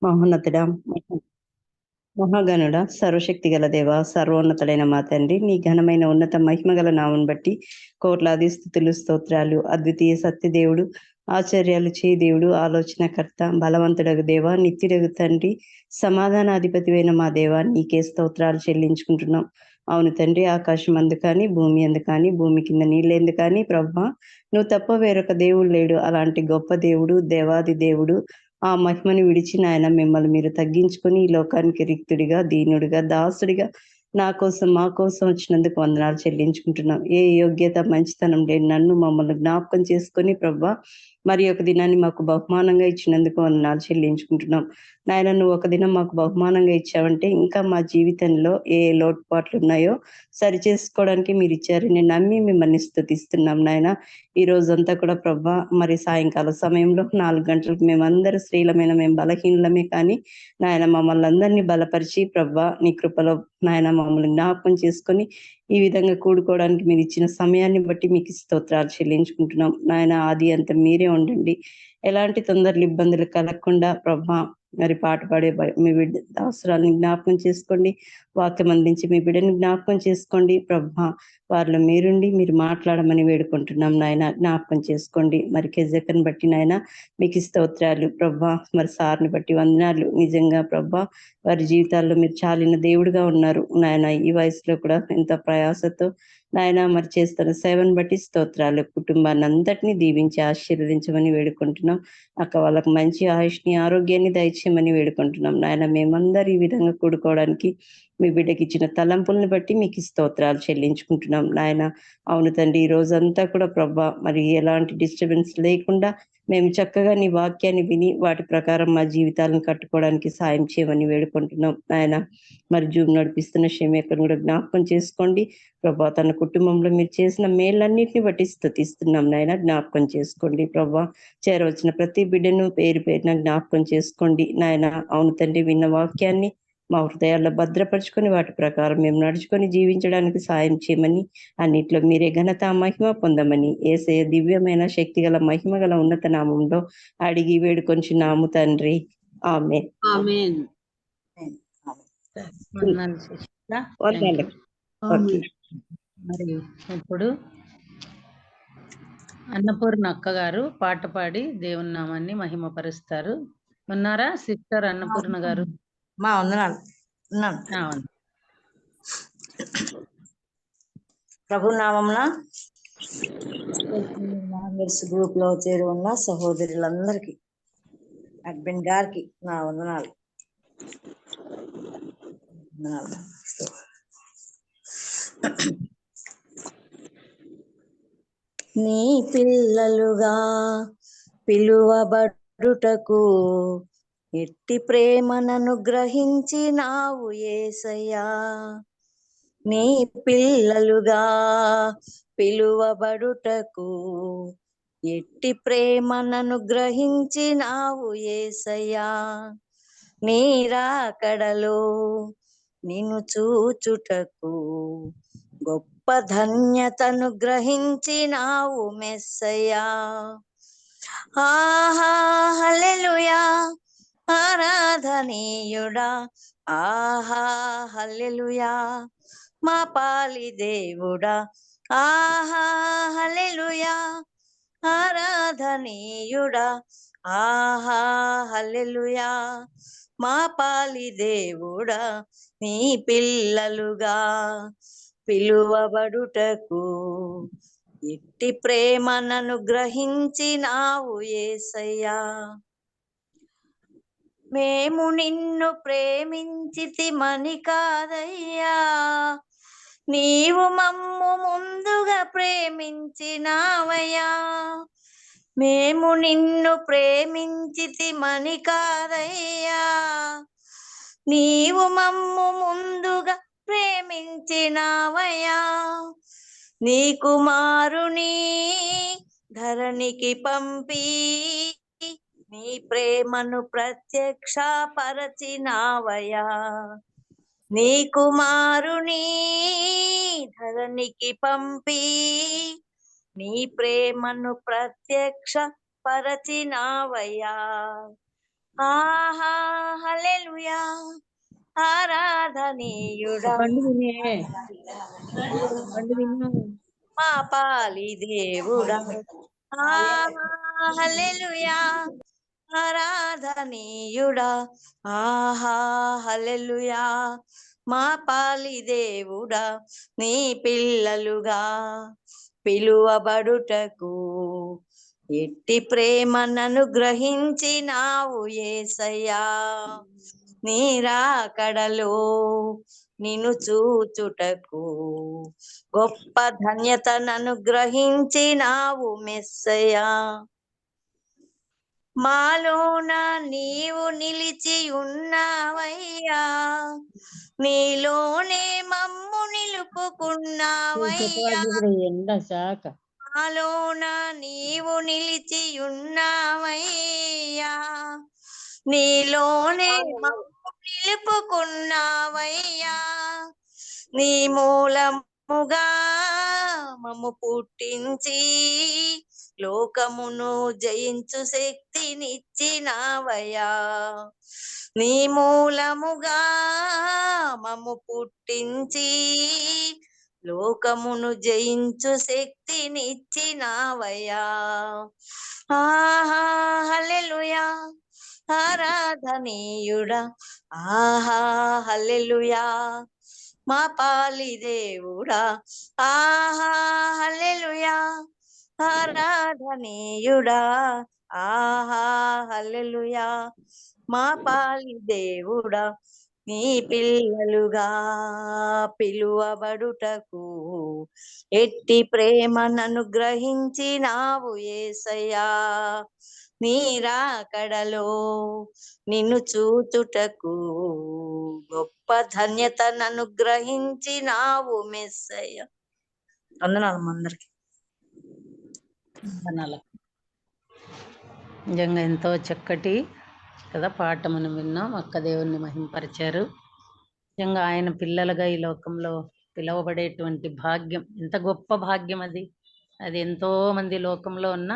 మహోన్నతుడా, మహాగణుడ, సర్వశక్తి గల దేవ, సర్వోన్నతుడైన మా తండ్రి, నీ ఘనమైన ఉన్నత మహిమగల నామం బట్టి కోట్లాది స్థుతులు, స్తోత్రాలు. అద్వితీయ సత్యదేవుడు, ఆశ్చర్యాలు చేయి దేవుడు, ఆలోచనకర్త, బలవంతుడగు దేవ, నిత్యుడగు తండ్రి, సమాధానాధిపతివైన మా దేవ, నీకే స్తోత్రాలు చెల్లించుకుంటున్నాం. అవును తండ్రి, ఆకాశం అందు కానీ, భూమి అందు కానీ, భూమి కింద నీళ్ళెందు కానీ, ప్రభా నువ్వు తప్ప వేరొక దేవుడు లేడు. అలాంటి గొప్ప దేవుడు, దేవాది దేవుడు, ఆ మహిమను విడిచి నాయన మిమ్మల్ని మీరు తగ్గించుకొని ఈ లోకానికి రిక్తుడిగా, దీనుడిగా, దాసుడిగా నా కోసం మా కోసం వచ్చినందుకు వందనాలు చెల్లించుకుంటున్నాం. ఏ యోగ్యత మంచితనం లేని నన్ను మమ్మల్ని జ్ఞాపకం చేసుకొని ప్రభా మరి ఒక దినాన్ని మాకు బహుమానంగా ఇచ్చినందుకు వందనాలు చెల్లించుకుంటున్నాం. నాయన నువ్వు ఒక దినం మాకు బహుమానంగా ఇచ్చావంటే ఇంకా మా జీవితంలో ఏ లోటుపాట్లు ఉన్నాయో సరి చేసుకోవడానికి మీరు ఇచ్చారని నమ్మి మిమ్మల్ని స్తుతిస్తున్నాం. నాయన ఈ రోజంతా కూడా ప్రభా మరి సాయంకాల సమయంలో 4 గంటలకు మేమందరూ స్త్రీలమైన మేము బలహీనలమే కానీ నాయన మమ్మల్ని అందరినీ బలపరిచి ప్రభా నీ కృపలో నాయన మమ్మల్ని జ్ఞాపకం చేసుకొని ఈ విధంగా కూడుకోవడానికి మీరు ఇచ్చిన సమయాన్ని బట్టి మీకు స్తోత్రాలు చెల్లించుకుంటున్నాం. నాయన ఆది అంత మీరే ఉండండి. ఎలాంటి తొందరలు ఇబ్బందులు కలగకుండా ప్రభా మరి పాట పాడే మీ బిడ్డ అవసరాలను జ్ఞాపకం చేసుకోండి. వాక్యం అందించి మీ బిడ్డని జ్ఞాపకం చేసుకోండి ప్రభా. వారిలో మీరుండి మీరు మాట్లాడమని వేడుకుంటున్నాం నాయన. జ్ఞాపకం చేసుకోండి. మరి కెజకని బట్టి నాయన మీకు స్తోత్రాలు ప్రభా. మరి సార్ని బట్టి వందనాలు. నిజంగా ప్రభా వారి జీవితాల్లో మీరు చాలిన దేవుడుగా ఉన్నారు నాయన. ఈ వయసులో కూడా ఎంత ప్రయాసతో నాయన మరి చేస్తున్న సేవను బట్టి స్తోత్రాలు. కుటుంబాన్ని అంతటినీ దీవించి ఆశీర్వదించమని వేడుకుంటున్నాం. అక్క వాళ్ళకు మంచి ఆయుష్ని, ఆరోగ్యాన్ని దయచేయమని వేడుకుంటున్నాం నాయన. మేమందరూ ఈ విధంగా కూడుకోవడానికి మీ బిడ్డకి ఇచ్చిన తలంపుల్ని బట్టి మీకు స్తోత్రాలు చెల్లించుకుంటున్నాం నాయన. అవును తండ్రి, ఈ రోజంతా కూడా ప్రభా మరి ఎలాంటి డిస్టర్బెన్స్ లేకుండా మేము చక్కగా నీ వాక్యాన్ని విని వాటి ప్రకారం మా జీవితాలను కట్టుకోవడానికి సాయం చేయమని వేడుకుంటున్నాం నాయన. మరి జూమ్ నడిపిస్తున్న షమేకను కూడా జ్ఞాపకం చేసుకోండి ప్రభా. తన కుటుంబంలో మీరు చేసిన మేళ్ళన్నింటినీ బట్టి స్తుతిస్తున్నాం నాయన. జ్ఞాపకం చేసుకోండి ప్రభా. చేరవచ్చిన ప్రతి బిడ్డను పేరు పేరున జ్ఞాపకం చేసుకోండి నాయన. అవును తండ్రి, విన్న వాక్యాన్ని మా హృదయాల్లో భద్రపరుచుకొని వాటి ప్రకారం మేము నడుచుకొని జీవించడానికి సాయం చేయమని, అన్నిట్లో మీరే ఘనత మహిమ పొందమని యేసయ్య దివ్యమైన శక్తిగల మహిమగల ఉన్నత నామంలో అడిగి వేడుకొంచున్నాము తండ్రి. ఆమేన్. ఆమేన్. మరి ఇప్పుడు అన్నపూర్ణ అక్క గారు పాట పాడి దేవుని నామాన్ని మహిమపరుస్తారు. ఉన్నారా సిస్టర్ అన్నపూర్ణ గారు? ప్రభు నామమున గ్రూప్ లో చేరి ఉన్న సహోదరులందరికీ, హస్బెండ్ గారికి నా వందనాలు. నీ పిల్లలుగా పిలువబడుటకు ఎట్టి ప్రేమనను గ్రహించినావు యేసయ్యా. నీ పిల్లలుగా పిలువబడుటకు ఎట్టి ప్రేమనను గ్రహించినావు యేసయ్యా. నీ రాకడలో నిన్ను చూచుటకు గొప్ప ధన్యతను గ్రహించినావు మెస్సయ్యా. ఆహా హల్లెలూయా, ఆరాధనీయుడా. ఆహా హల్లెలూయా, మా పాలి దేవుడా. ఆహా హల్లెలూయా, ఆరాధనీయుడా. ఆహా హల్లెలూయా, మా పాలి దేవుడా. నీ పిల్లలుగా పిలువబడుటకు ఎట్టి ప్రేమనను గ్రహించినావు యేసయ్యా. మేము నిన్ను ప్రేమించితిమని కాదయ్యా, నీవు మమ్ము ముందుగా ప్రేమించినావయ్యా. మేము నిన్ను ప్రేమించితిమని కాదయ్యా, నీవు మమ్ము ముందుగా ప్రేమించినావయ్యా. నీ కుమారుని ధరణికి పంపి నీ ప్రేమను ప్రత్యక్షపరచినావయ్యా. నీ కుమారుని ధరణికి పంపి నీ ప్రేమను ప్రత్యక్షపరచినావయ్యా. ఆహా హల్లెలూయా ఆరాధనీయుడా పండు వినే పండు విను. మా పాలి దేవుడా హల్లెలూయా ఆరాధనీయుడా ఆహా హల్లెలూయా మా పాలి దేవుడా నీ పిల్లలుగా పిలువబడుటకు ఎట్టి ప్రేమనను గ్రహించినావు యేసయ్యా నీ రాకడలో నిన్ను చూచుటకు గొప్ప ధన్యతనను గ్రహించినావు మెస్సయ్యా మాలోన నీవు నిలిచి ఉన్నావయ్యా నీలోనే మమ్ము నిలుపుకున్నావయ్యా ఎండ శాఖ మాలోన నీవు నిలిచి ఉన్నావయ్యా నీలోనే మమ్ము నిలుపుకున్నావయ్యా నీ మూలముగా మమ్ము పుట్టించి లోకమును జయించు శక్తినిచ్చినావయ్యా నీ మూలముగా మమ్ము పుట్టించి లోకమును జయించు శక్తినిచ్చినావయ్యా ఆహా హల్లెలూయా ఆరాధనీయుడా ఆహా హల్లెలూయా మా పాలి దేవుడా ఆహా హల్లెలూయా ఆరాధనీయుడా ఆహా హల్లెలూయా మా పాలి దేవుడా నీ పిల్లలుగా పిలువబడుటకు ఎట్టి ప్రేమనను గ్రహించినావు యేసయ్యా నీ రాకడలో నిన్ను చూచుటకు గొప్ప ధన్యతనను గ్రహించినావు మెస్సయ్య వందనాలు అందరికి నిజంగా ఎంతో చక్కటి కదా పాట మనం విన్నాం. అక్క దేవుణ్ణి మహింపరిచారు. నిజంగా ఆయన పిల్లలుగా ఈ లోకంలో పిలువబడేటువంటి భాగ్యం ఎంత గొప్ప భాగ్యం అది. అది ఎంతో మంది లోకంలో ఉన్న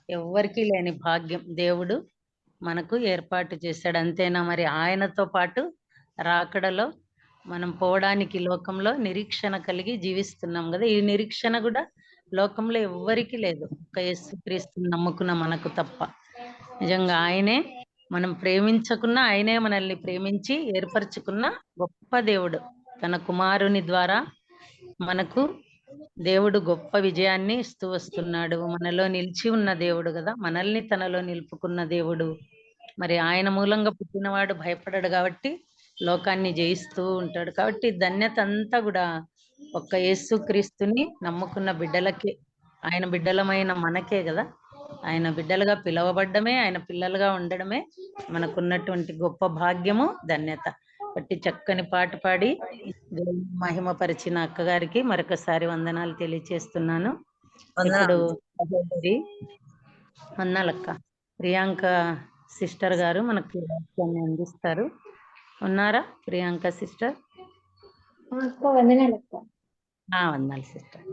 ఎవ్వరికీ లేని భాగ్యం దేవుడు మనకు ఏర్పాటు చేశాడు. అంతేనా మరి ఆయనతో పాటు రాకడలో మనం పోవడానికి లోకంలో నిరీక్షణ కలిగి జీవిస్తున్నాం కదా. ఈ నిరీక్షణ కూడా లోకంలో ఎవ్వరికీ లేదు, ఒక యేసుక్రీస్తుని నమ్ముకున్న మనకు తప్ప. నిజంగా ఆయనే మనం ప్రేమించకున్నా ఆయనే మనల్ని ప్రేమించి ఏర్పరచుకున్న గొప్ప దేవుడు. తన కుమారుని ద్వారా మనకు దేవుడు గొప్ప విజయాన్ని ఇస్తూ వస్తున్నాడు. మనలో నిలిచి ఉన్న దేవుడు కదా, మనల్ని తనలో నిలుపుకున్న దేవుడు. మరి ఆయన మూలంగా పుట్టినవాడు భయపడడు కాబట్టి లోకాన్ని జయిస్తూ ఉంటాడు. కాబట్టి ధన్యత అంతా కూడా ఒక్క యేసుక్రీస్తుని నమ్ముకున్న బిడ్డలకే, ఆయన బిడ్డలమైన మనకే కదా. ఆయన బిడ్డలుగా పిలువబడ్డమే, ఆయన పిల్లలుగా ఉండడమే మనకున్నటువంటి గొప్ప భాగ్యము, ధన్యత. బట్టి చక్కని పాట పాడి దేవుని మహిమపరిచిన అక్కగారికి మరొకసారి వందనాలు తెలియచేస్తున్నాను. ఇప్పుడు సహోదరి వందనాలక్క ప్రియాంక సిస్టర్ గారు మనకు వాక్యాన్ని అందిస్తారు. ఉన్నారా ప్రియాంక సిస్టర్? వందనాలక్క. వందనాలు సిస్టర్.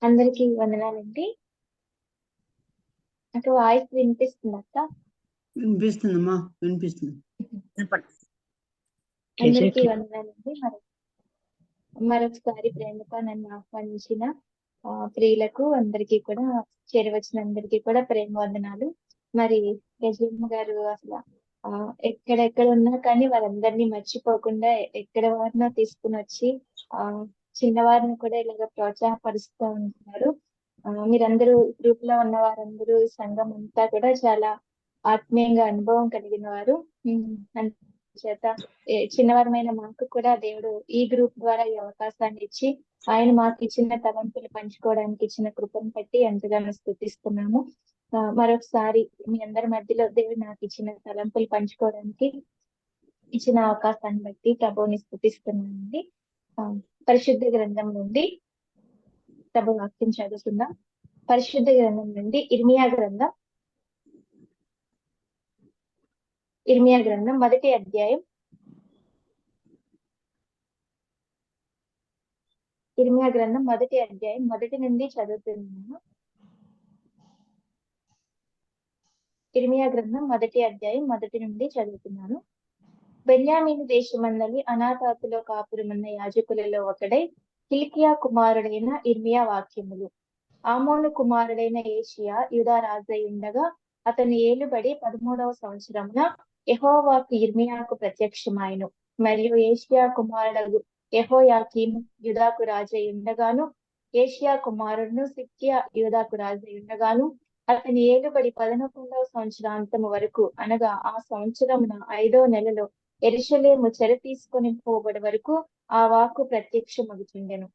అందరికి వందనాలండి. నాకు వాయిస్ వినిపిస్తుంది అక్క? వినిపిస్తుందమ్మా, వినిపిస్తుంది. అందరికి వందనాలండి. మరొకసారి ప్రేమగా నన్ను ఆహ్వానించిన ప్రియులకు అందరికీ కూడా, చేరవచ్చిన అందరికీ కూడా ప్రేమ వందనాలు. మరి యజమ్మ గారు అసలు ఎక్కడెక్కడ ఉన్నా కానీ వారందరినీ మర్చిపోకుండా ఎక్కడ వారినో తీసుకుని వచ్చి చిన్నవారిని కూడా ఇలాగ ప్రోత్సాహపరుస్తూ ఉంటున్నారు. మీరందరూ గ్రూప్ లో ఉన్న వారందరూ, సంఘం అంతా కూడా చాలా ఆత్మీయంగా అనుభవం కలిగిన వారు. చేత చిన్నవారమైన మాకు కూడా దేవుడు ఈ గ్రూప్ ద్వారా ఈ అవకాశాన్ని ఇచ్చి ఆయన మాకు ఇచ్చిన తలంపులు పంచుకోవడానికి ఇచ్చిన కృపను బట్టి ఎంతగానో స్తుతిస్తున్నాము. మరొకసారి మీ అందరి మధ్యలో దేవుడు నాకు ఇచ్చిన తలంపులు పంచుకోవడానికి ఇచ్చిన అవకాశాన్ని బట్టి ప్రభువుని స్తుతిస్తున్నానండి. పరిశుద్ధ గ్రంథం నుండి ప్రభు వాక్యం చదువుకుందాం. పరిశుద్ధ గ్రంథం నుండి ఇర్మియా గ్రంథం మొదటి అధ్యాయం. ఇర్మియా గ్రంథం మొదటి అధ్యాయం మొదటి నుండి చదువుతున్నాను. ఇర్మియా గ్రంథం 1వ అధ్యాయం 1 నుండి చదువుతున్నాను. బెన్యామీను దేశమందలి అనాథాతులో కాపురమున్న యాజకులలో ఒకడై హిల్కియా కుమారుడైన ఇర్మియా వాక్యములు. ఆమోను కుమారుడైన ఏషియా యూదా రాజై ఉండగా అతని ఏలుబడి 13వ సంవత్సరమున యెహోవాకు ఇర్మియాకు ప్రత్యక్షమాయెను. మరియు ఏషియా కుమారుడు యెహోయాకీము యూదాకు రాజై ఉండగాను, ఏషియా కుమారుడును సిద్కియా యూదాకు రాజై ఉండగాను, అతని ఏలుబడి 11వ సంవత్సరాంతము వరకు, అనగా ఆ సంవత్సరమున 5వ నెలలో యెరూషలేము చెర తీసుకొని పోబడి వరకు ఆ వాక్కు ప్రత్యక్షమగుచుండెను.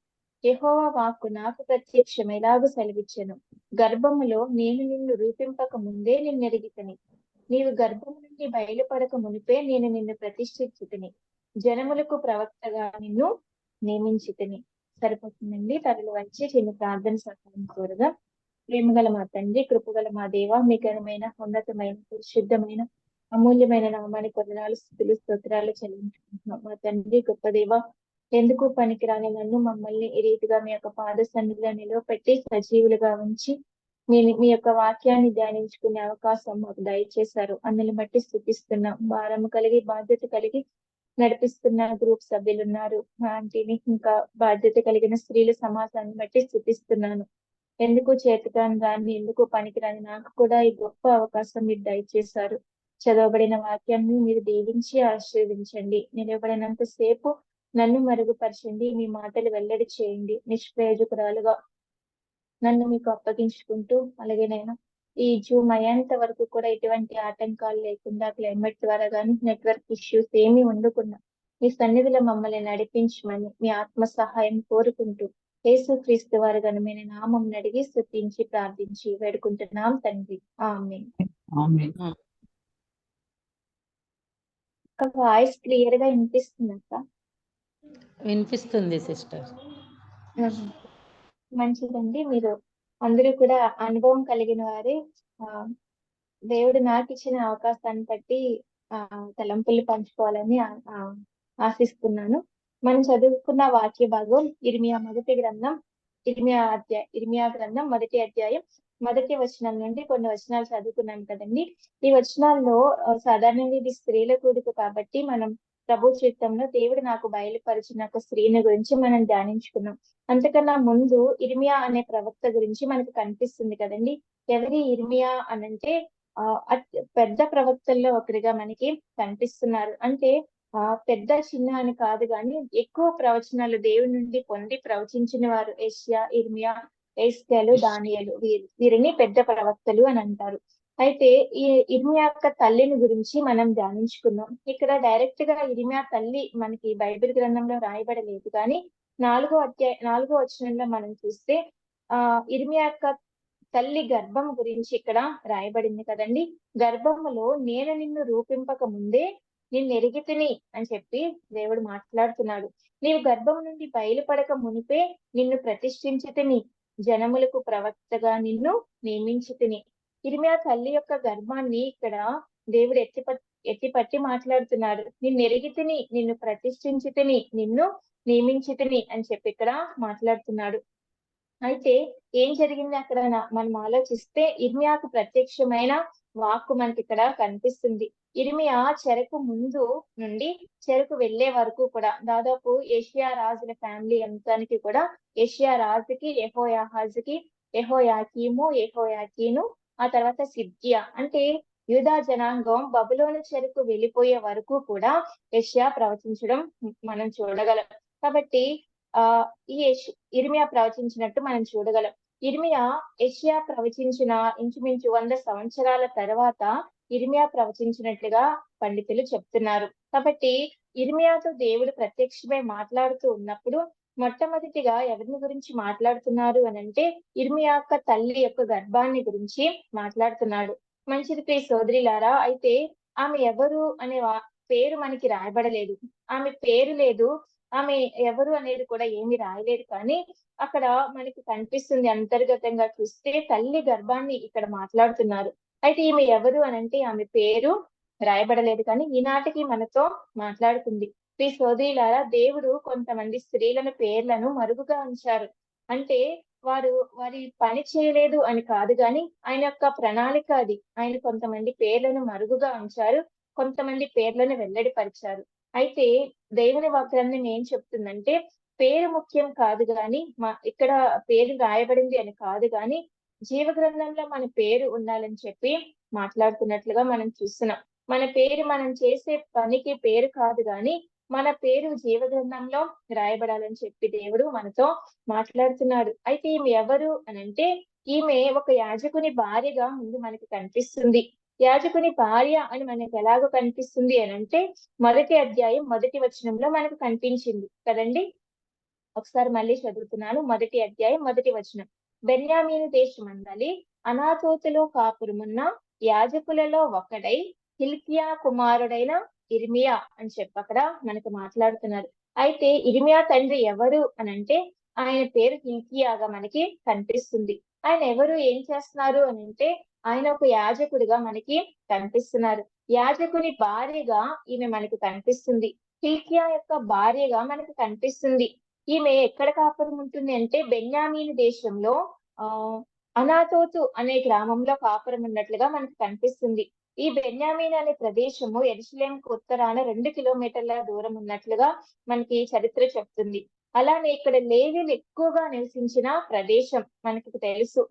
యెహోవా వాక్కు నాకు ప్రత్యక్షం ఎలాగూ సెలవిచ్చెను. గర్భములో నేను నిన్ను రూపింపక ముందే నిన్నెరిగితిని. నీవు గర్భము నుండి బయలుపడక మునిపే నేను నిన్ను ప్రతిష్ఠించితిని. జనములకు ప్రవక్తగా నిన్ను నియమించితిని. సరిపోతుందండి. తలలు వంచి చిన్న ప్రార్థన సహాయం కోరగా. ప్రేమగల మా తండ్రి, కృపగల మా దేవ, మీ ఘనమైన, ఉన్నతమైన, పరిశుద్ధమైన, అమూల్యమైన నామానికి వందనాలు, స్తుతులు, స్తోత్రాలు చెల్లించుకుంటున్నాం. మా తండ్రి, గొప్ప దేవ, ఎందుకు పనికిరాని నన్ను, మమ్మల్ని ఈ రీతిగా మీ యొక్క పాద సన్నిధిలో నిలవపెట్టి సజీవులుగా ఉంచి మీ యొక్క వాక్యాన్ని ధ్యానించుకునే అవకాశం మాకు దయచేశారు. అందుని బట్టి స్తుతిస్తున్నాం. భారము కలిగి, బాధ్యత కలిగి నడిపిస్తున్న గ్రూప్ సభ్యులు ఉన్నారు. మా ఆంటీని, ఇంకా బాధ్యత కలిగిన స్త్రీల సమాజాన్ని బట్టి స్తుతిస్తున్నాను. ఎందుకు చేతకాని దాన్ని, ఎందుకు పనికిరాని నాకు కూడా ఈ గొప్ప అవకాశం మీరు దయచేశారు. చదవబడిన వాక్యాన్ని మీరు దీవించి ఆశీర్వదించండి. నిలబడినంత సేపు నన్ను మరుగుపరచండి. మీ మాటలు వెల్లడి చేయండి. నిష్ప్రయోజకురాలుగా నన్ను మీకు అప్పగించుకుంటూ, అలాగే నేను ఈ జూమ్ అయ్యేంత వరకు కూడా ఎటువంటి ఆటంకాలు లేకుండా, క్లైమేట్ ద్వారా కానీ నెట్వర్క్ ఇష్యూస్ ఏమీ ఉండకుండా మీ సన్నిధిలో మమ్మల్ని నడిపించమని మీ ఆత్మ సహాయం కోరుకుంటూ యేసుక్రీస్తు వారి ఘనమైన నామం అడిగి స్తుతించి ప్రార్థించి వేడుకుంటున్నాం తండ్రి. ఆమేన్. వాయిస్ క్లియర్ గా వినిపిస్తుందా? వినిపిస్తుంది సిస్టర్. మంచిదండి. మీరు అందరూ కూడా అనుభవం కలిగిన వారే. దేవుడు నాకు ఇచ్చిన అవకాశాన్ని బట్టి తలంపులు పంచుకోవాలని ఆశిస్తున్నాను. మనం చదువుకున్న వాక్య భాగం ఇర్మియా గ్రంథం 1వ అధ్యాయం 1వ వచనం నుండి కొన్ని వచనాలు చదువుకున్నాం కదండి. ఈ వచనాల్లో సాధారణంగా ఇది స్త్రీల కూడిక కాబట్టి మనం ప్రభు చిత్తంలో దేవుడు నాకు బయలుపరిచిన ఒక స్త్రీని గురించి మనం ధ్యానించుకున్నాం. అంతకన్నా ముందు ఇర్మియా అనే ప్రవక్త గురించి మనకు కనిపిస్తుంది కదండి. ఎవరి ఇర్మియా అనంటే పెద్ద ప్రవక్తల్లో ఒకరిగా మనకి కనిపిస్తున్నారు. అంటే పెద్ద చిన్న అని కాదు, కానీ ఎక్కువ ప్రవచనాలు దేవుడి నుండి పొంది ప్రవచించిన వారు ఏషియా, ఇర్మియా, ఎస్కేలు, దానియేలు, వీరిని పెద్ద ప్రవక్తలు అని అంటారు. అయితే ఈ ఇర్మియా యొక్క తల్లిని గురించి మనం ధ్యానించుకున్నాం. ఇక్కడ డైరెక్ట్ గా ఇర్మియా తల్లి మనకి బైబిల్ గ్రంథంలో రాయబడలేదు, కానీ 4వ వచనంలో మనం చూస్తే ఇర్మియా యొక్క తల్లి గర్భం గురించి ఇక్కడ రాయబడింది కదండి. గర్భములో నేను నిన్ను రూపింపక ముందే నిన్ను ఎరిగితిని అని చెప్పి దేవుడు మాట్లాడుతున్నాడు. నీవు గర్భం నుండి బయలుపడక మునిపే నిన్ను ప్రతిష్ఠించితిని, జనములకు ప్రవక్తగా నిన్ను నియమించితిని. ఇర్మియా తల్లి యొక్క గర్భాన్ని ఇక్కడ దేవుడు ఎత్తిపట్టి మాట్లాడుతున్నాడు. నిన్ను ఎరిగితిని, నిన్ను ప్రతిష్ఠించితిని, నిన్ను నియమించితిని అని చెప్పి ఇక్కడ మాట్లాడుతున్నాడు. అయితే ఏం జరిగింది అక్కడ మనం ఆలోచిస్తే, ఇర్మియాకు ప్రత్యక్షమైన వాక్కు మనకి ఇక్కడ కనిపిస్తుంది. ఇర్మియా చెరకు ముందు నుండి చెరకు వెళ్లే వరకు కూడా దాదాపు ఏషియా రాజుల ఫ్యామిలీ అంతానికి కూడా, ఏషియా రాజుకి, యెహోయాహాజుకి, యెహోయాకీము, యెహోయాకీను, ఆ తర్వాత సిద్కియా, అంటే యూదా జనాంగం బబులోను చెరకు వెళ్ళిపోయే వరకు కూడా యెషయా ప్రవచించడం మనం చూడగలం. కాబట్టి ఈ ఇర్మియా ప్రవచించినట్టు మనం చూడగలం. ఇర్మియా యెషయా ప్రవచించిన ఇంచుమించు 100 సంవత్సరాల తర్వాత ఇర్మియా ప్రవచించినట్లుగా పండితులు చెప్తున్నారు. కాబట్టి ఇర్మియాతో దేవుడు ప్రత్యక్షమై మాట్లాడుతూ ఉన్నప్పుడు మొట్టమొదటిగా ఎవరిని గురించి మాట్లాడుతున్నారు అని అంటే, ఇర్మియా యొక్క తల్లి యొక్క గర్భాన్ని గురించి మాట్లాడుతున్నాడు. మంచిది ప్రియ సోదరిలారా. అయితే ఆమె ఎవరు అనే పేరు మనకి రాయబడలేదు. ఆమె పేరు లేదు, ఆమె ఎవరు అనేది కూడా ఏమి రాయలేదు. కానీ అక్కడ మనకి కనిపిస్తుంది, అంతర్గతంగా చూస్తే తల్లి గర్భాన్ని ఇక్కడ మాట్లాడుతున్నారు. అయితే ఈమె ఎవరు అనంటే ఆమె పేరు రాయబడలేదు, కానీ ఈనాటికి మనతో మాట్లాడుతుంది. ప్రియ సోదరిలారా, దేవుడు కొంతమంది స్త్రీలను పేర్లను మరుగుగా ఉంచారు. అంటే వారి పని చేయలేదు అని కాదు, కానీ ఆయన యొక్క ప్రణాళిక అది. ఆయన కొంతమంది పేర్లను మరుగుగా ఉంచారు, కొంతమంది పేర్లను వెల్లడిపరిచారు. అయితే దేవుని వాగ్దానం ఏం చెప్తుందంటే, పేరు ముఖ్యం కాదు గాని, ఇక్కడ పేరు రాయబడింది అని కాదు గాని, జీవ గ్రంథంలో మన పేరు ఉండాలని చెప్పి మాట్లాడుతున్నట్లుగా మనం చూస్తున్నాం. మన పేరు మనం చేసే పనికి పేరు కాదు గాని, మన పేరు జీవ గ్రంథంలో రాయబడాలని చెప్పి దేవుడు మనతో మాట్లాడుతున్నాడు. అయితే ఈమె ఎవరు అనంటే, ఈమె ఒక యాజకుని భార్యగా ముందు మనకి కనిపిస్తుంది. యాజకుని భార్య అని మనకి ఎలాగో కనిపిస్తుంది అనంటే, మొదటి అధ్యాయం మొదటి వచనంలో మనకు కనిపించింది కదండి. ఒకసారి మళ్ళీ చదువుతున్నాను. మొదటి అధ్యాయం మొదటి వచనం. బెన్యామీను దేశమందలి అనాతోతులో కాపురమున్న యాజకులలో ఒకడై హిల్కియా కుమారుడైన ఇర్మియా అని చెప్పి అక్కడ మనకు మాట్లాడుతున్నారు. అయితే ఇర్మియా తండ్రి ఎవరు అనంటే, ఆయన పేరు హిల్కియాగా మనకి కనిపిస్తుంది. ఆయన ఎవరు, ఏం చేస్తున్నారు అని అంటే, ఆయన ఒక యాజకుడిగా మనకి కనిపిస్తున్నారు. యాజకుని భార్యగా ఈమె మనకి కనిపిస్తుంది. హిల్కియా యొక్క భార్యగా మనకి కనిపిస్తుంది. ఈమె ఎక్కడ కాపురం ఉంటుంది అంటే, బెన్యామీను దేశంలో అనాతోతు అనే గ్రామంలో కాపురం ఉన్నట్లుగా మనకు కనిపిస్తుంది. ఈ బెన్యామీన్ అనే ప్రదేశము యెరూషలేముకు ఉత్తరాన 2 కిలోమీటర్ల దూరం ఉన్నట్లుగా మనకి చరిత్ర చెప్తుంది. అలానే ఇక్కడ లేవీయులు ఎక్కువగా నివసించిన ప్రదేశం మనకి తెలుసు.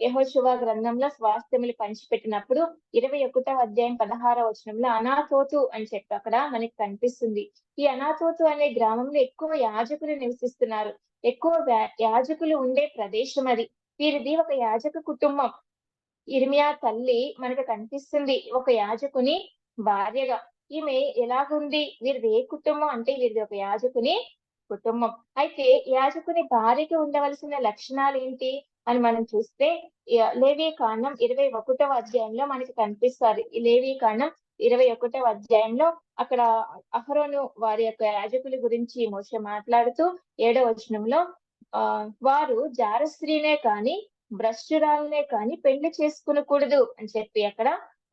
యెహోషువ గ్రంథంలో స్వాస్థ్యములు పంచిపెట్టినప్పుడు 21వ అధ్యాయం 16వ వచనంలో అనాతోతు అని చెప్పి అక్కడ మనకి కనిపిస్తుంది. ఈ అనాతోతు అనే గ్రామంలో ఎక్కువ యాజకులు నివసిస్తున్నారు. ఎక్కువ యాజకులు ఉండే ప్రదేశం అది. వీరిది ఒక యాజక కుటుంబం. ఇర్మియా తల్లి మనకు కనిపిస్తుంది ఒక యాజకుని భార్యగా. ఈమె ఎలాగుంది, వీరిది ఏ కుటుంబం అంటే, వీరిది ఒక యాజకుని కుటుంబం. అయితే యాజకుని భార్యకి ఉండవలసిన లక్షణాలు ఏంటి అని మనం చూస్తే, లేవీ కాండం 21వ అధ్యాయంలో మనకి కనిపిస్తారు. ఈ లేవీ కాండం 21వ అధ్యాయంలో అక్కడ అహరోను వారి యొక్క యాజకుల గురించి మోషే మాట్లాడుతూ 7వ వచనంలో వారు జార స్త్రీనే కానీ భ్రష్టురాలనే కానీ పెళ్లి చేసుకునకూడదు అని చెప్పి అక్కడ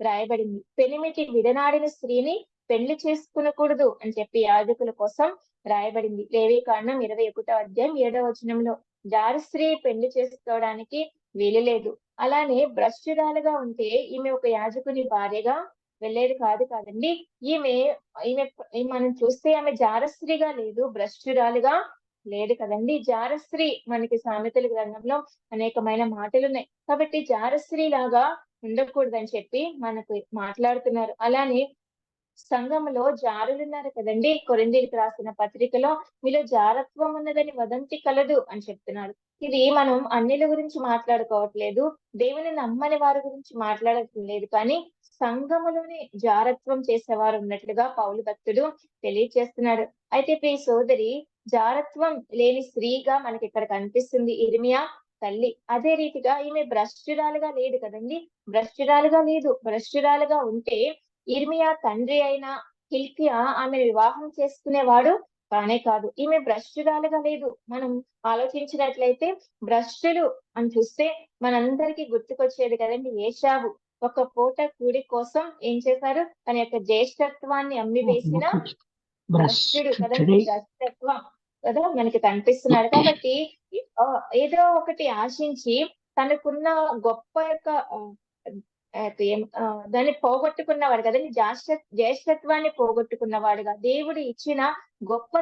రాయబడింది. పెనిమిటి విడనాడిన స్త్రీని పెళ్లి చేసుకునకూడదు అని చెప్పి యాజకుల కోసం రాయబడింది. లేవీ కాండం 21వ అధ్యాయం 7వ వచనంలో జార స్త్రీ పెళ్లి చేసుకోవడానికి వీలు లేదు. అలానే భ్రష్టురాలుగా ఉంటే ఈమె ఒక యాజకుని భార్యగా వెళ్ళేది కాదండి. ఈమె మనం చూస్తే ఆమె జారస్త్రీగా లేదు, భ్రష్టురాలుగా లేదు కదండి. జారస్త్రీ మనకి సామెతల గ్రంథంలో అనేకమైన మాటలు ఉన్నాయి. కాబట్టి జారస్త్రీ లాగా ఉండకూడదని చెప్పి మనకు మాట్లాడుతున్నారు. అలానే సంఘంలో జారులున్నారు కదండి. కొరింథీయులకు రాసిన పత్రికలో మీలో జారత్వం ఉన్నదని వదంతి కలదు అని చెప్తున్నాడు. ఇది మనం అన్యుల గురించి మాట్లాడుకోవట్లేదు, దేవుని నమ్మని వారి గురించి మాట్లాడట్లేదు, కానీ సంఘములోనే జారత్వం చేసేవారు ఉన్నట్లుగా పౌలు భక్తుడు తెలియచేస్తున్నాడు. అయితే ప్రియ సోదరి, జారత్వం లేని స్త్రీగా మనకి ఇక్కడ కనిపిస్తుంది ఇర్మియా తల్లి. అదే రీతిగా ఈమె భ్రష్టురాలుగా లేదు కదండి. భ్రష్టురాలుగా ఉంటే ఇర్మియా తండ్రి అయిన హిల్కియా ఆమెను వివాహం చేసుకునేవాడు కానే కాదు. ఈమె భ్రష్టురాలుగా లేదు. మనం ఆలోచించినట్లయితే భ్రష్టులు అని చూస్తే మనందరికీ గుర్తుకొచ్చేది కదండి ఏశావు. ఒక పూట కూడి కోసం ఏం చేశారు, తన యొక్క జ్యేష్ఠత్వాన్ని అమ్మి వేసిన భ్రష్టుడు కదండి. భ్రష్టత్వం కదా మనకి కనిపిస్తున్నాడు. కాబట్టి ఏదో ఒకటి ఆశించి తనకున్న గొప్ప యొక్క దాన్ని పోగొట్టుకున్నవాడు కదండి. జ్యేష్ఠత్వాన్ని పోగొట్టుకున్నవాడుగా, దేవుడు ఇచ్చిన గొప్ప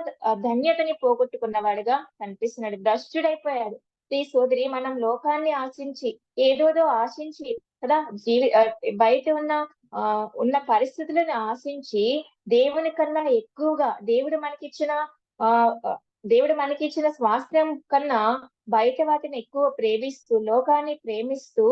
ధన్యతని పోగొట్టుకున్నవాడుగా కనిపిస్తున్నాడు. భ్రష్టుడైపోయాడు. ఈ సోదరి, మనం లోకాన్ని ఆశించి ఏదోదో ఆశించి కదా, బయట ఉన్న పరిస్థితులను ఆశించి దేవుని కన్నా ఎక్కువగా దేవుడు మనకిచ్చిన స్వాస్థ్యం కన్నా బయట వాటిని ఎక్కువ ప్రేమిస్తూ, లోకాన్ని ప్రేమిస్తూ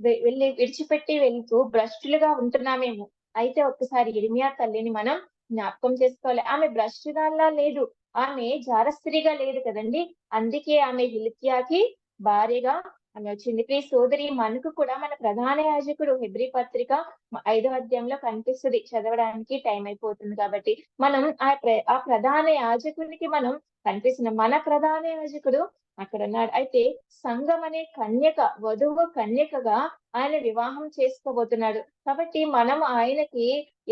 విడిచిపెట్టి వెళ్తూ భ్రష్టులుగా ఉంటున్నామేమో. అయితే ఒక్కసారి ఇర్మియా తల్లిని మనం జ్ఞాపకం చేసుకోవాలి. ఆమె భ్రష్టురాల్లా లేదు, ఆమె జారస్త్రీగా లేదు కదండి. అందుకే ఆమె హిల్కియాకి భార్యగా ఆమె వచ్చింది. ప్రియ సోదరి, మనకు కూడా మన ప్రధాన యాజకుడు హెబ్రీ పత్రిక 5వ అధ్యాయంలో కనిపిస్తుంది. చదవడానికి టైం అయిపోతుంది కాబట్టి మనం ఆ ప్రధాన యాజకునికి మనం కనిపిస్తున్నాం. మన ప్రధాన యాజకుడు అక్కడ ఉన్నాడు. అయితే సంఘం అనే వధువు కన్యకగా ఆయన వివాహం చేసుకోబోతున్నాడు. కాబట్టి మనం ఆయనకి